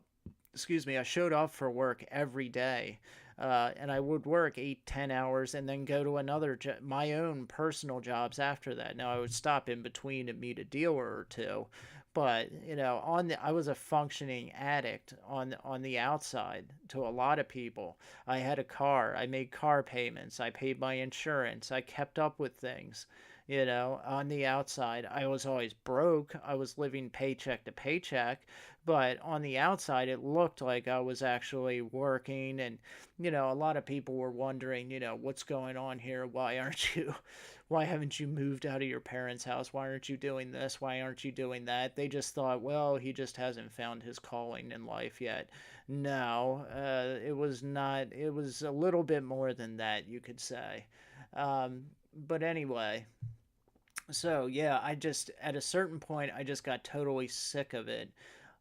for work every day. And I would work 8, 10 hours and then go to my own personal jobs after that. Now I would stop in between and meet a dealer or two, but I was a functioning addict on the outside to a lot of people. I had a car, I made car payments, I paid my insurance, I kept up with things. On the outside, I was always broke. I was living paycheck to paycheck, but on the outside, it looked like I was actually working. And, a lot of people were wondering, what's going on here? Why haven't you moved out of your parents' house? Why aren't you doing this? Why aren't you doing that? They just thought, well, he just hasn't found his calling in life yet. No, it was not. It was a little bit more than that, you could say. But anyway, so yeah, at a certain point, I just got totally sick of it.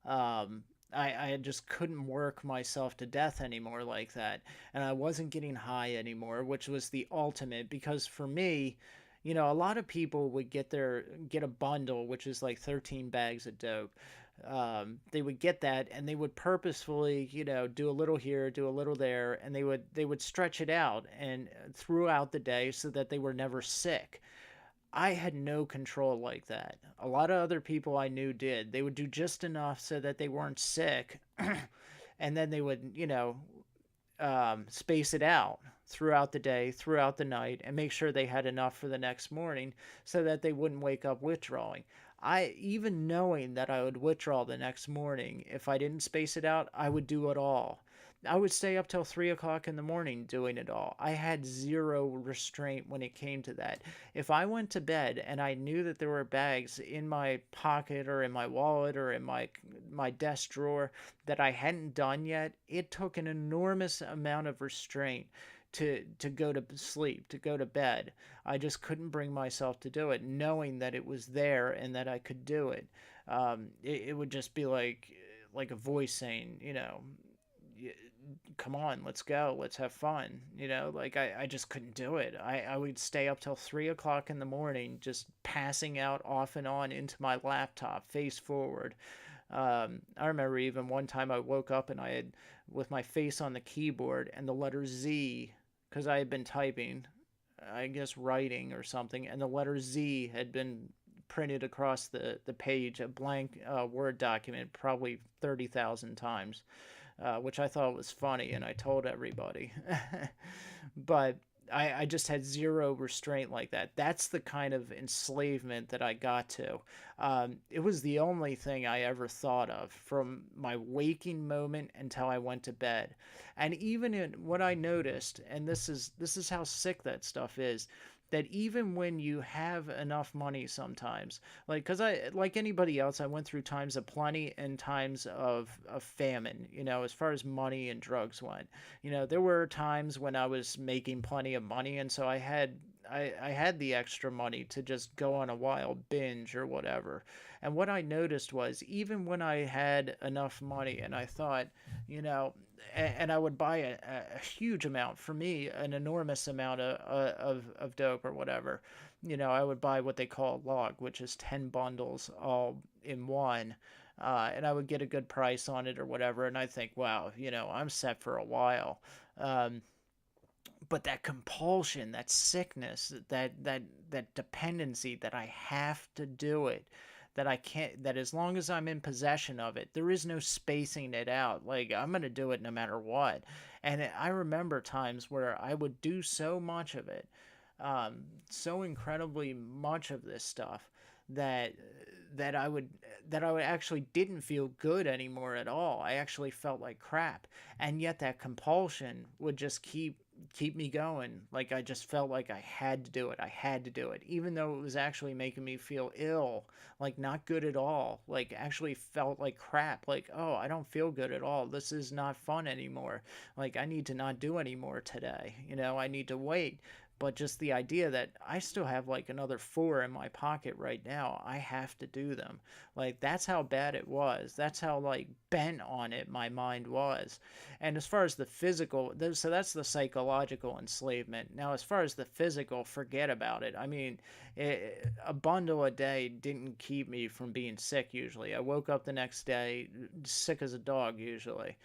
Um, I just couldn't work myself to death anymore like that. And I wasn't getting high anymore, which was the ultimate, because for me, a lot of people would get a bundle, which is like 13 bags of dope. They would get that and they would purposefully, do a little here, do a little there, and they would stretch it out and throughout the day so that they were never sick. I had no control like that. A lot of other people I knew did. They would do just enough so that they weren't sick, and then they would, space it out throughout the day, throughout the night, and make sure they had enough for the next morning so that they wouldn't wake up withdrawing. Even knowing that I would withdraw the next morning, if I didn't space it out, I would do it all. I would stay up till 3 o'clock in the morning doing it all. I had zero restraint when it came to that. If I went to bed and I knew that there were bags in my pocket or in my wallet or in my desk drawer that I hadn't done yet, it took an enormous amount of restraint to go to sleep, to go to bed. I just couldn't bring myself to do it, knowing that it was there and that I could do it. It would just be like a voice saying, come on, let's go, let's have fun. Like I just couldn't do it. I would stay up till 3 o'clock in the morning, just passing out off and on into my laptop, face forward. I remember even one time I woke up and I had, with my face on the keyboard and the letter Z, because I had been typing, I guess writing or something, and the letter Z had been printed across the page, a blank Word document, probably 30,000 times, which I thought was funny, and I told everybody. But I just had zero restraint like that. That's the kind of enslavement that I got to. It was the only thing I ever thought of from my waking moment until I went to bed. And even in what I noticed, and this is how sick that stuff is, that even when you have enough money sometimes, because I, like anybody else, I went through times of plenty and times of famine, as far as money and drugs went. There were times when I was making plenty of money, and so I had the extra money to just go on a wild binge or whatever. And what I noticed was, even when I had enough money and I thought, you know, and I would buy a huge amount, for me, an enormous amount of dope or whatever. I would buy what they call a log, which is 10 bundles all in one. And I would get a good price on it or whatever. And I think, wow, I'm set for a while. Um, But that compulsion, that sickness, that dependency, that I have to do it, that I can't, that as long as I'm in possession of it, there is no spacing it out. Like, I'm going to do it no matter what. And I remember times where I would do so much of it, so incredibly much of this stuff, that that I would that I would actually didn't feel good anymore at all. I actually felt like crap. And yet that compulsion would just keep me going. Like, I just felt like I had to do it. I had to do it, even though it was actually making me feel ill, like not good at all. Like, actually felt like crap. Like, oh, I don't feel good at all. This is not fun anymore. Like, I need to not do anymore today. I need to wait. But just the idea that I still have like another four in my pocket right now, I have to do them. Like, that's how bad it was. That's how like bent on it my mind was. And as far as the physical, so that's the psychological enslavement. Now, as far as the physical, forget about it. I mean, a bundle a day didn't keep me from being sick usually. I woke up the next day sick as a dog usually.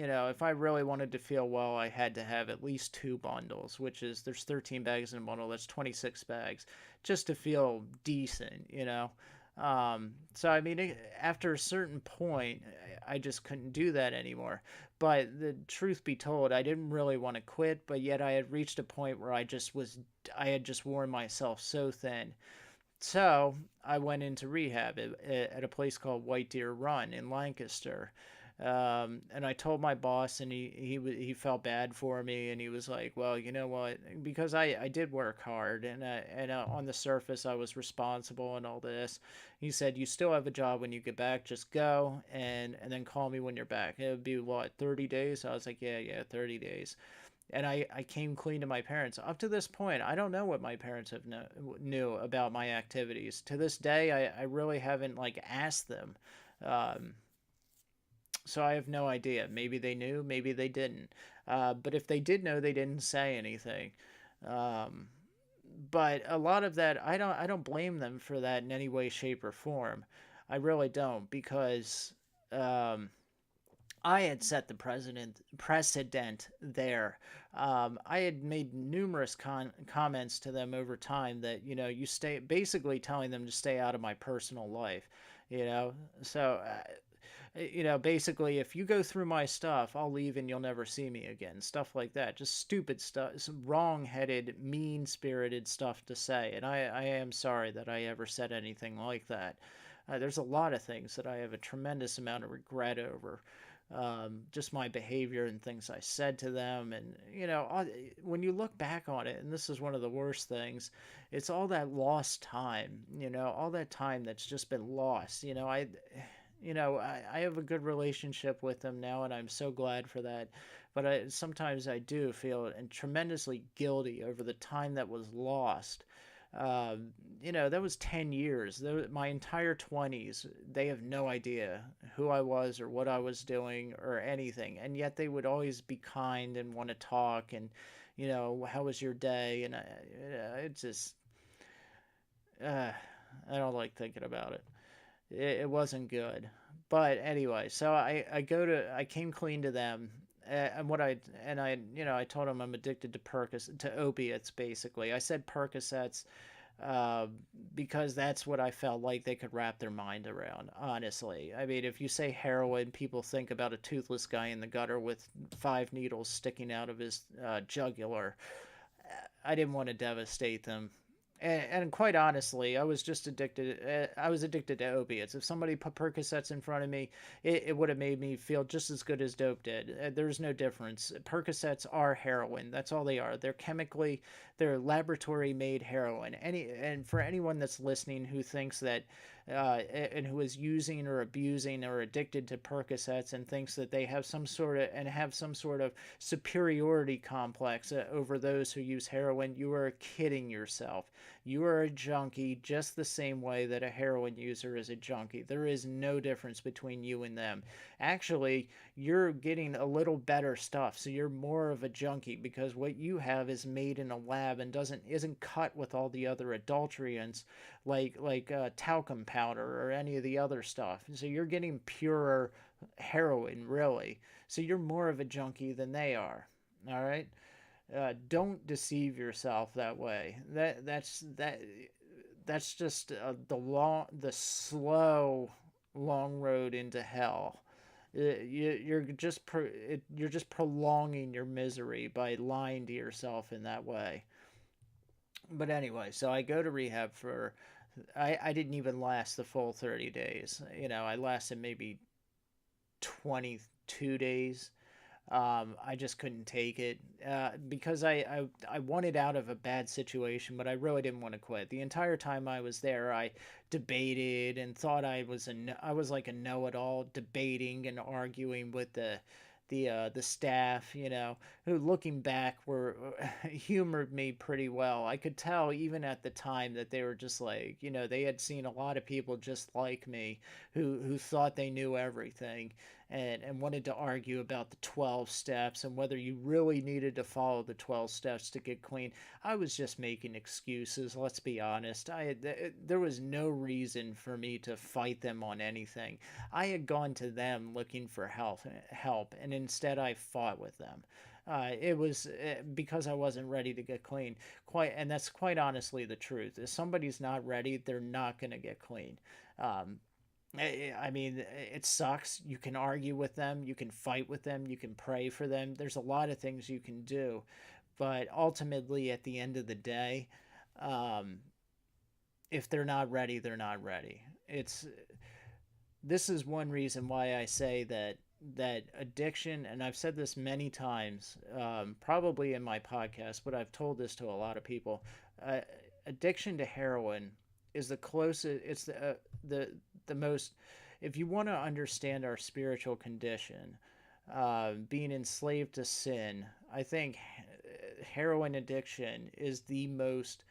If I really wanted to feel well, I had to have at least two bundles, which is there's 13 bags in a bundle. That's 26 bags just to feel decent. So, I mean, after a certain point, I just couldn't do that anymore. But the truth be told, I didn't really want to quit, but yet I had reached a point where I had just worn myself so thin. So I went into rehab at a place called White Deer Run in Lancaster. And I told my boss, and he felt bad for me, and he was like, "Well, you know what? Because I did work hard, and on the surface I was responsible and all this." He said, "You still have a job when you get back. Just go and then call me when you're back. It would be what, 30 days?" I was like, "Yeah, 30 days." And I came clean to my parents. Up to this point, I don't know what my parents knew about my activities. To this day, I really haven't like asked them. Um, so I have no idea. Maybe they knew, maybe they didn't. But if they did know, they didn't say anything. Um, but a lot of that, I don't blame them for that in any way, shape, or form. I really don't, because um, I had set the precedent there. I had made numerous comments to them over time that, you stay, basically telling them to stay out of my personal life. You know, so basically, if you go through my stuff, I'll leave and you'll never see me again. Stuff like that. Just stupid stuff, some wrong-headed, mean-spirited stuff to say. And I am sorry that I ever said anything like that. There's a lot of things that I have a tremendous amount of regret over. Just my behavior and things I said to them. And, when you look back on it, and this is one of the worst things, it's all that lost time, all that time that's just been lost. I have a good relationship with them now, and I'm so glad for that. But sometimes I do feel and tremendously guilty over the time that was lost. That was 10 years. My entire 20s, they have no idea who I was or what I was doing or anything. And yet they would always be kind and want to talk and, how was your day? And it's just, uh, I don't like thinking about it. It wasn't good. But anyway, so I came clean to them. And I told them I'm addicted to to opiates. Basically, I said Percocets, uh, because that's what I felt like they could wrap their mind around. Honestly, I mean, if you say heroin, people think about a toothless guy in the gutter with 5 needles sticking out of his jugular. I didn't want to devastate them. And quite honestly, I was just addicted. I was addicted to opiates. If somebody put Percocets in front of me, it would have made me feel just as good as dope did. There's no difference. Percocets are heroin. That's all they are. They're laboratory made heroin. And for anyone that's listening who thinks that, and who is using or abusing or addicted to Percocets and thinks that they have some sort of superiority complex over those who use heroin, you are kidding yourself. You are a junkie just the same way that a heroin user is a junkie. There is no difference between you and them. Actually, you're getting a little better stuff, so you're more of a junkie because what you have is made in a lab and isn't cut with all the other adulterants like talcum powder or any of the other stuff. So you're getting purer heroin, really. So you're more of a junkie than they are. All right. Don't deceive yourself that way. That's just the slow, long road into hell. You're just prolonging your misery by lying to yourself in that way. But anyway, so I go to rehab for I didn't even last the full 30 days. I lasted maybe 22 days. I just couldn't take it because I wanted out of a bad situation, but I really didn't want to quit. The entire time I was there, I debated and thought I was like a know-it-all, debating and arguing with the staff, who looking back were humored me pretty well. I could tell even at the time that they were just like, they had seen a lot of people just like me who thought they knew everything and wanted to argue about the 12 steps and whether you really needed to follow the 12 steps to get clean. I was just making excuses, let's be honest. There was no reason for me to fight them on anything. I had gone to them looking for help, and instead I fought with them. It was because I wasn't ready to get clean. And that's quite honestly the truth. If somebody's not ready, they're not going to get clean. Um, I mean, it sucks. You can argue with them, you can fight with them, you can pray for them. There's a lot of things you can do, but ultimately, at the end of the day, um, if they're not ready, they're not ready. It's This is one reason why I say that addiction, and I've said this many times, probably in my podcast, but I've told this to a lot of people. Uh, Addiction to heroin is the closest. It's the most. If you want to understand our spiritual condition, being enslaved to sin, I think heroin addiction is the most.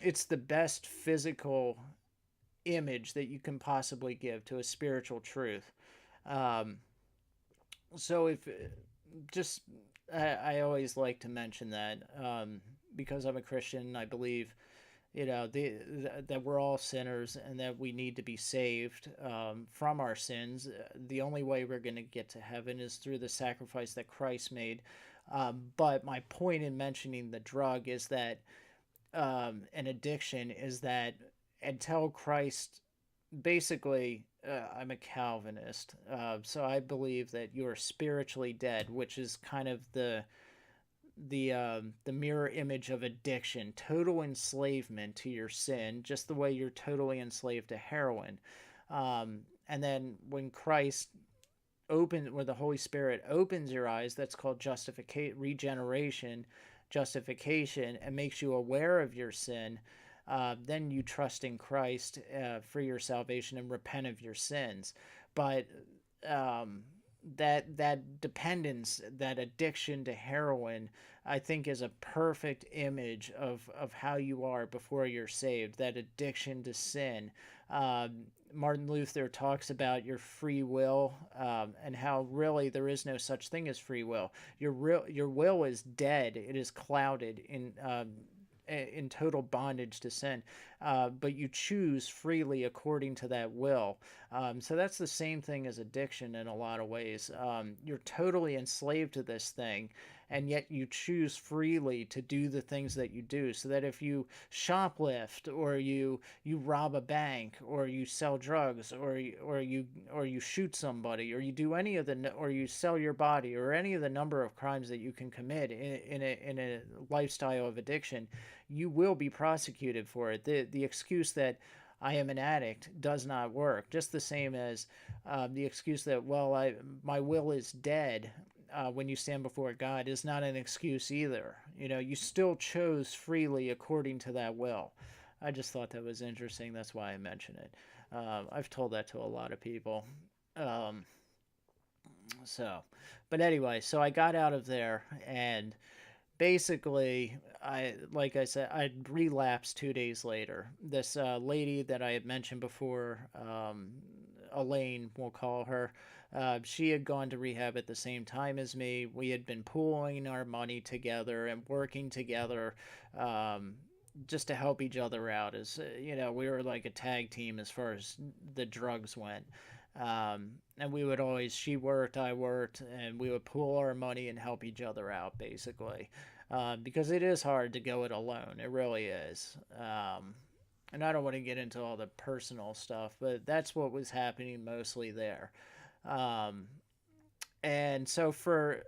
It's the best physical image that you can possibly give to a spiritual truth. Um, so if just I always like to mention that because I'm a Christian, I believe that we're all sinners and that we need to be saved from our sins. The only way we're going to get to heaven is through the sacrifice that Christ made. But my point in mentioning the drug is that an addiction is that until Christ, basically, I'm a Calvinist, so I believe that you are spiritually dead, which is kind of the mirror image of addiction, total enslavement to your sin, just the way you're totally enslaved to heroin. And then when the Holy Spirit opens your eyes, that's called regeneration, justification, and makes you aware of your sin. Then you trust in Christ for your salvation and repent of your sins. But um, that dependence, that addiction to heroin, I think is a perfect image of how you are before you're saved. That addiction to sin. Martin Luther talks about your free will and how really there is no such thing as free will. Your will is dead. It is clouded in total bondage to sin, but you choose freely according to that will. So that's the same thing as addiction in a lot of ways. You're totally enslaved to this thing, and yet you choose freely to do the things that you do. So that if you shoplift, or you rob a bank, or you sell drugs, or you shoot somebody, or you do any of or you sell your body, or any of the number of crimes that you can commit in a lifestyle of addiction, you will be prosecuted for it. The excuse that I am an addict does not work. Just the same as the excuse that, well, my will is dead when you stand before God, is not an excuse either. You still chose freely according to that will. I just thought that was interesting. That's why I mention it. I've told that to a lot of people. Um, so, but anyway, so I got out of there, and basically, like I said, I relapsed 2 days later. This lady that I had mentioned before, Elaine, we'll call her, she had gone to rehab at the same time as me. We had been pooling our money together and working together, just to help each other out. As we were like a tag team as far as the drugs went. And we would always, she worked, I worked, and we would pool our money and help each other out, basically. Because it is hard to go it alone. It really is. And I don't want to get into all the personal stuff, but that's what was happening mostly there. Um, and so for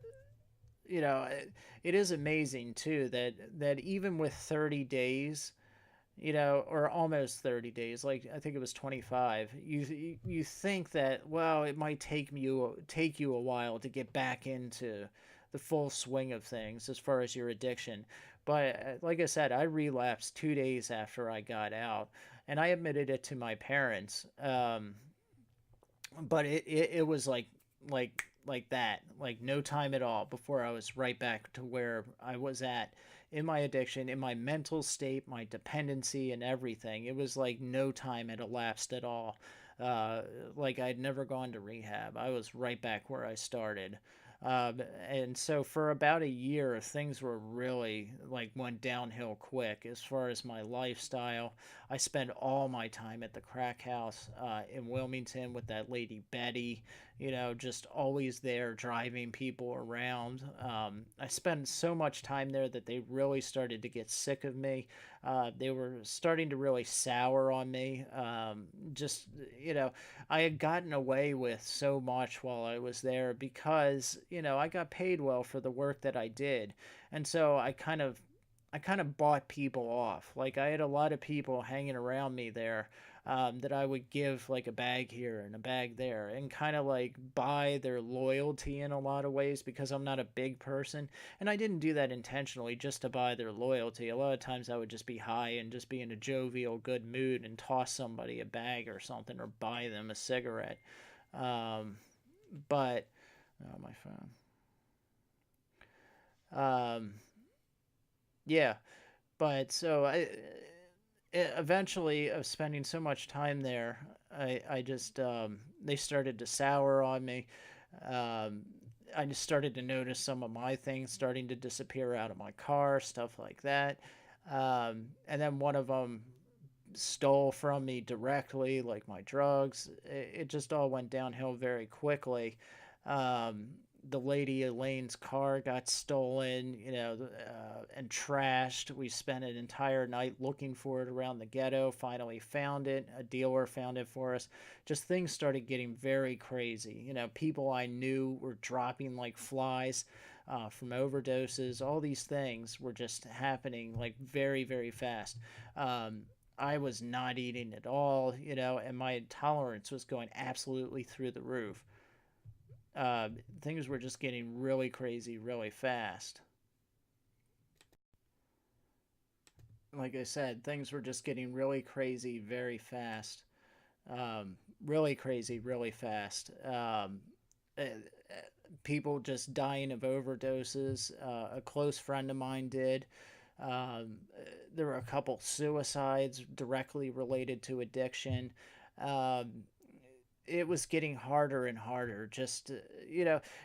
it is amazing too that even with 30 days, or almost 30 days, like I think it was 25, you think that, well, it might take you a while to get back into the full swing of things as far as your addiction. But like I said, I relapsed 2 days after I got out, and I admitted it to my parents. But it was like that, like no time at all before I was right back to where I was at in my addiction, in my mental state, my dependency, and everything. It was like no time had elapsed at all. uh, like I'd never gone to rehab. I was right back where I started. And so for about a year, things were really like went downhill quick as far as my lifestyle. I spent all my time at the crack house in Wilmington with that lady Betty, just always there driving people around. I spent so much time there that they really started to get sick of me. They were starting to really sour on me. Just, you know, I had gotten away with so much while I was there because, I got paid well for the work that I did. And so I kind of bought people off. Like I had a lot of people hanging around me there, that I would give like a bag here and a bag there, and kind of like buy their loyalty in a lot of ways because I'm not a big person. And I didn't do that intentionally just to buy their loyalty. A lot of times I would just be high and just be in a jovial, good mood and toss somebody a bag or something, or buy them a cigarette. Um, but, oh, my phone. Um, yeah. But so eventually, of spending so much time there, I just they started to sour on me. Um, I just started to notice some of my things starting to disappear out of my car, stuff like that. And then one of them stole from me directly, like my drugs. It just all went downhill very quickly. Um, the lady Elaine's car got stolen, and trashed. We spent an entire night looking for it around the ghetto. Finally found it. A dealer found it for us. Just things started getting very crazy. People I knew were dropping like flies. From overdoses, all these things were just happening like very, very fast. I was not eating at all, and my tolerance was going absolutely through the roof. Things were just getting really crazy really fast. Like I said, things were just getting really crazy very fast. Really crazy really fast. Uh, People just dying of overdoses. A close friend of mine did. Um, there were a couple suicides directly related to addiction. Um, it was getting harder and harder. Just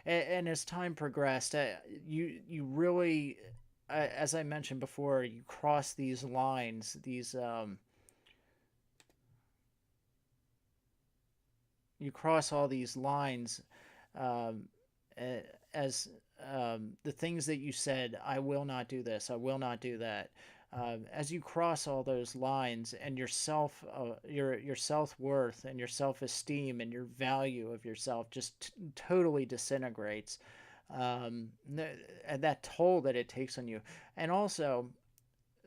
and as time progressed, you really, as I mentioned before, you cross these lines. You cross all these lines, um, as the things that you said, I will not do this, I will not do that. As you cross all those lines, and your self worth and your self esteem and your value of yourself just totally disintegrates. Um, and that toll that it takes on you, and also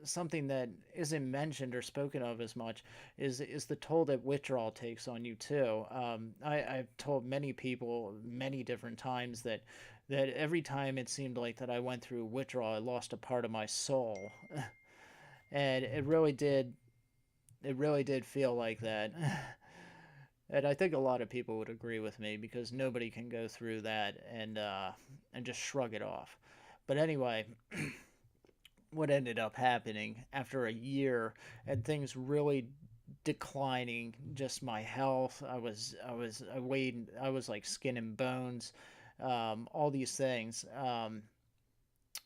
something that isn't mentioned or spoken of as much is the toll that withdrawal takes on you too. I've told many people many different times that every time it seemed like that I went through withdrawal, I lost a part of my soul, and it really did feel like that. And I think a lot of people would agree with me because nobody can go through that and just shrug it off. But anyway, what ended up happening after a year and things really declining, just my health, I was like skin and bones, all these things.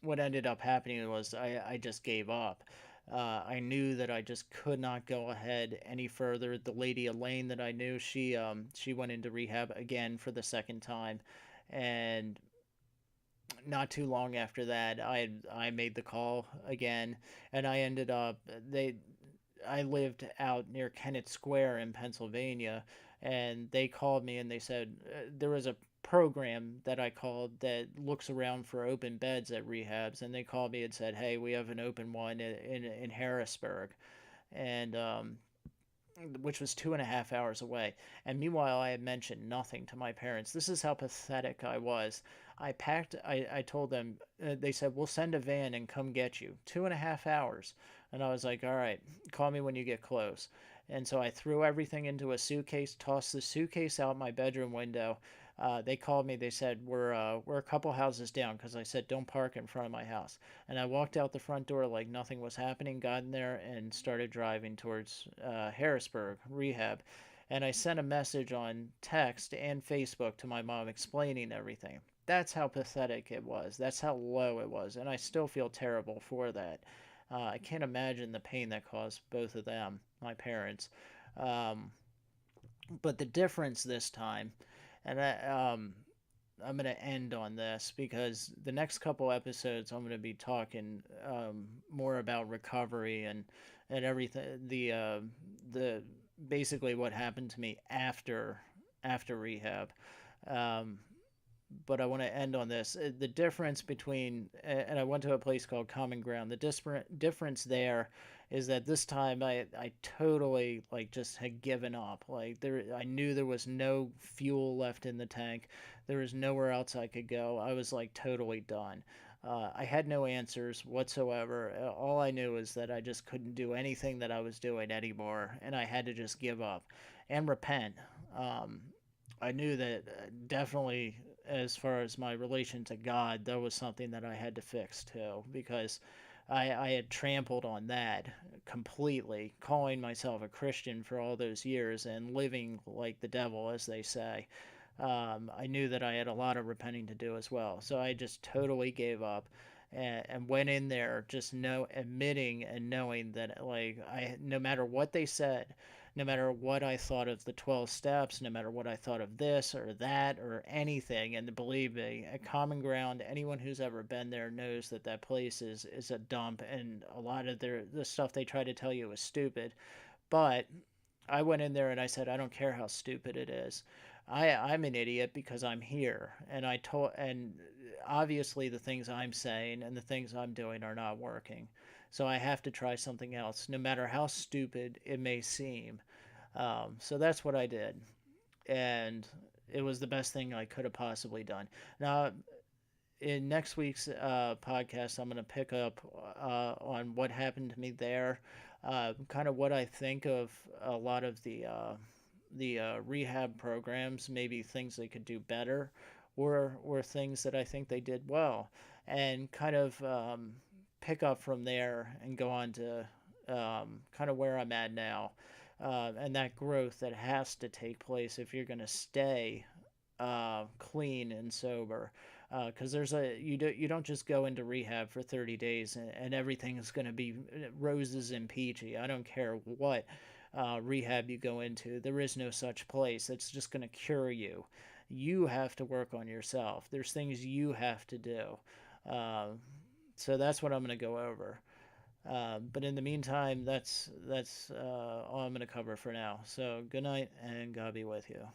What ended up happening was I just gave up. I knew that I just could not go ahead any further. The lady Elaine that I knew, she went into rehab again for the second time, and not too long after that, I made the call again, and I ended up they I lived out near Kennett Square in Pennsylvania, and they called me and they said there was a program that I called that looks around for open beds at rehabs, and they called me and said, "Hey, we have an open one in Harrisburg," and which was 2.5 hours away. And meanwhile, I had mentioned nothing to my parents. This is how pathetic I was. I told them, they said, we'll send a van and come get you. 2.5 hours. And I was like, all right, call me when you get close. And so I threw everything into a suitcase, tossed the suitcase out my bedroom window. They called me. They said, we're a couple houses down because I said, don't park in front of my house. And I walked out the front door like nothing was happening, got in there, and started driving towards Harrisburg Rehab. And I sent a message on text and Facebook to my mom explaining everything. That's how pathetic it was. That's how low it was. And I still feel terrible for that. I can't imagine the pain that caused both of them, my parents. Um, but the difference this time, and I'm going to end on this because the next couple episodes I'm going to be talking more about recovery and everything the basically what happened to me after rehab. Um, but I want to end on this. The difference between, and I went to a place called Common Ground. The difference there is that this time I totally like just had given up. Like I knew there was no fuel left in the tank. There was nowhere else I could go. I was like totally done. I had no answers whatsoever. All I knew is that I just couldn't do anything that I was doing anymore, and I had to just give up and repent. Um, I knew that definitely, as far as my relation to God, that was something that I had to fix too, because I had trampled on that completely, calling myself a Christian for all those years and living like the devil, as they say. I knew that I had a lot of repenting to do as well. So I just totally gave up and went in there just admitting and knowing that like no matter what they said, no matter what I thought of the 12 steps, no matter what I thought of this or that or anything, and believe me, at Common Ground, anyone who's ever been there knows that that place is a dump, and a lot of the stuff they try to tell you is stupid. But I went in there and I said, I don't care how stupid it is. I'm an idiot because I'm here, and obviously the things I'm saying and the things I'm doing are not working. So I have to try something else, no matter how stupid it may seem. So that's what I did, and it was the best thing I could have possibly done. Now, in next week's podcast, I'm going to pick up on what happened to me there, kind of what I think of a lot of the rehab programs, maybe things they could do better, or things that I think they did well, and kind of pick up from there and go on to kind of where I'm at now, and that growth that has to take place if you're going to stay clean and sober. Because you don't just go into rehab for 30 days and everything is going to be roses and peachy. I don't care what rehab you go into. There is no such place. It's just going to cure you. You have to work on yourself. There's things you have to do. Uh, so that's what I'm going to go over. But in the meantime, that's all I'm going to cover for now. So good night and God be with you.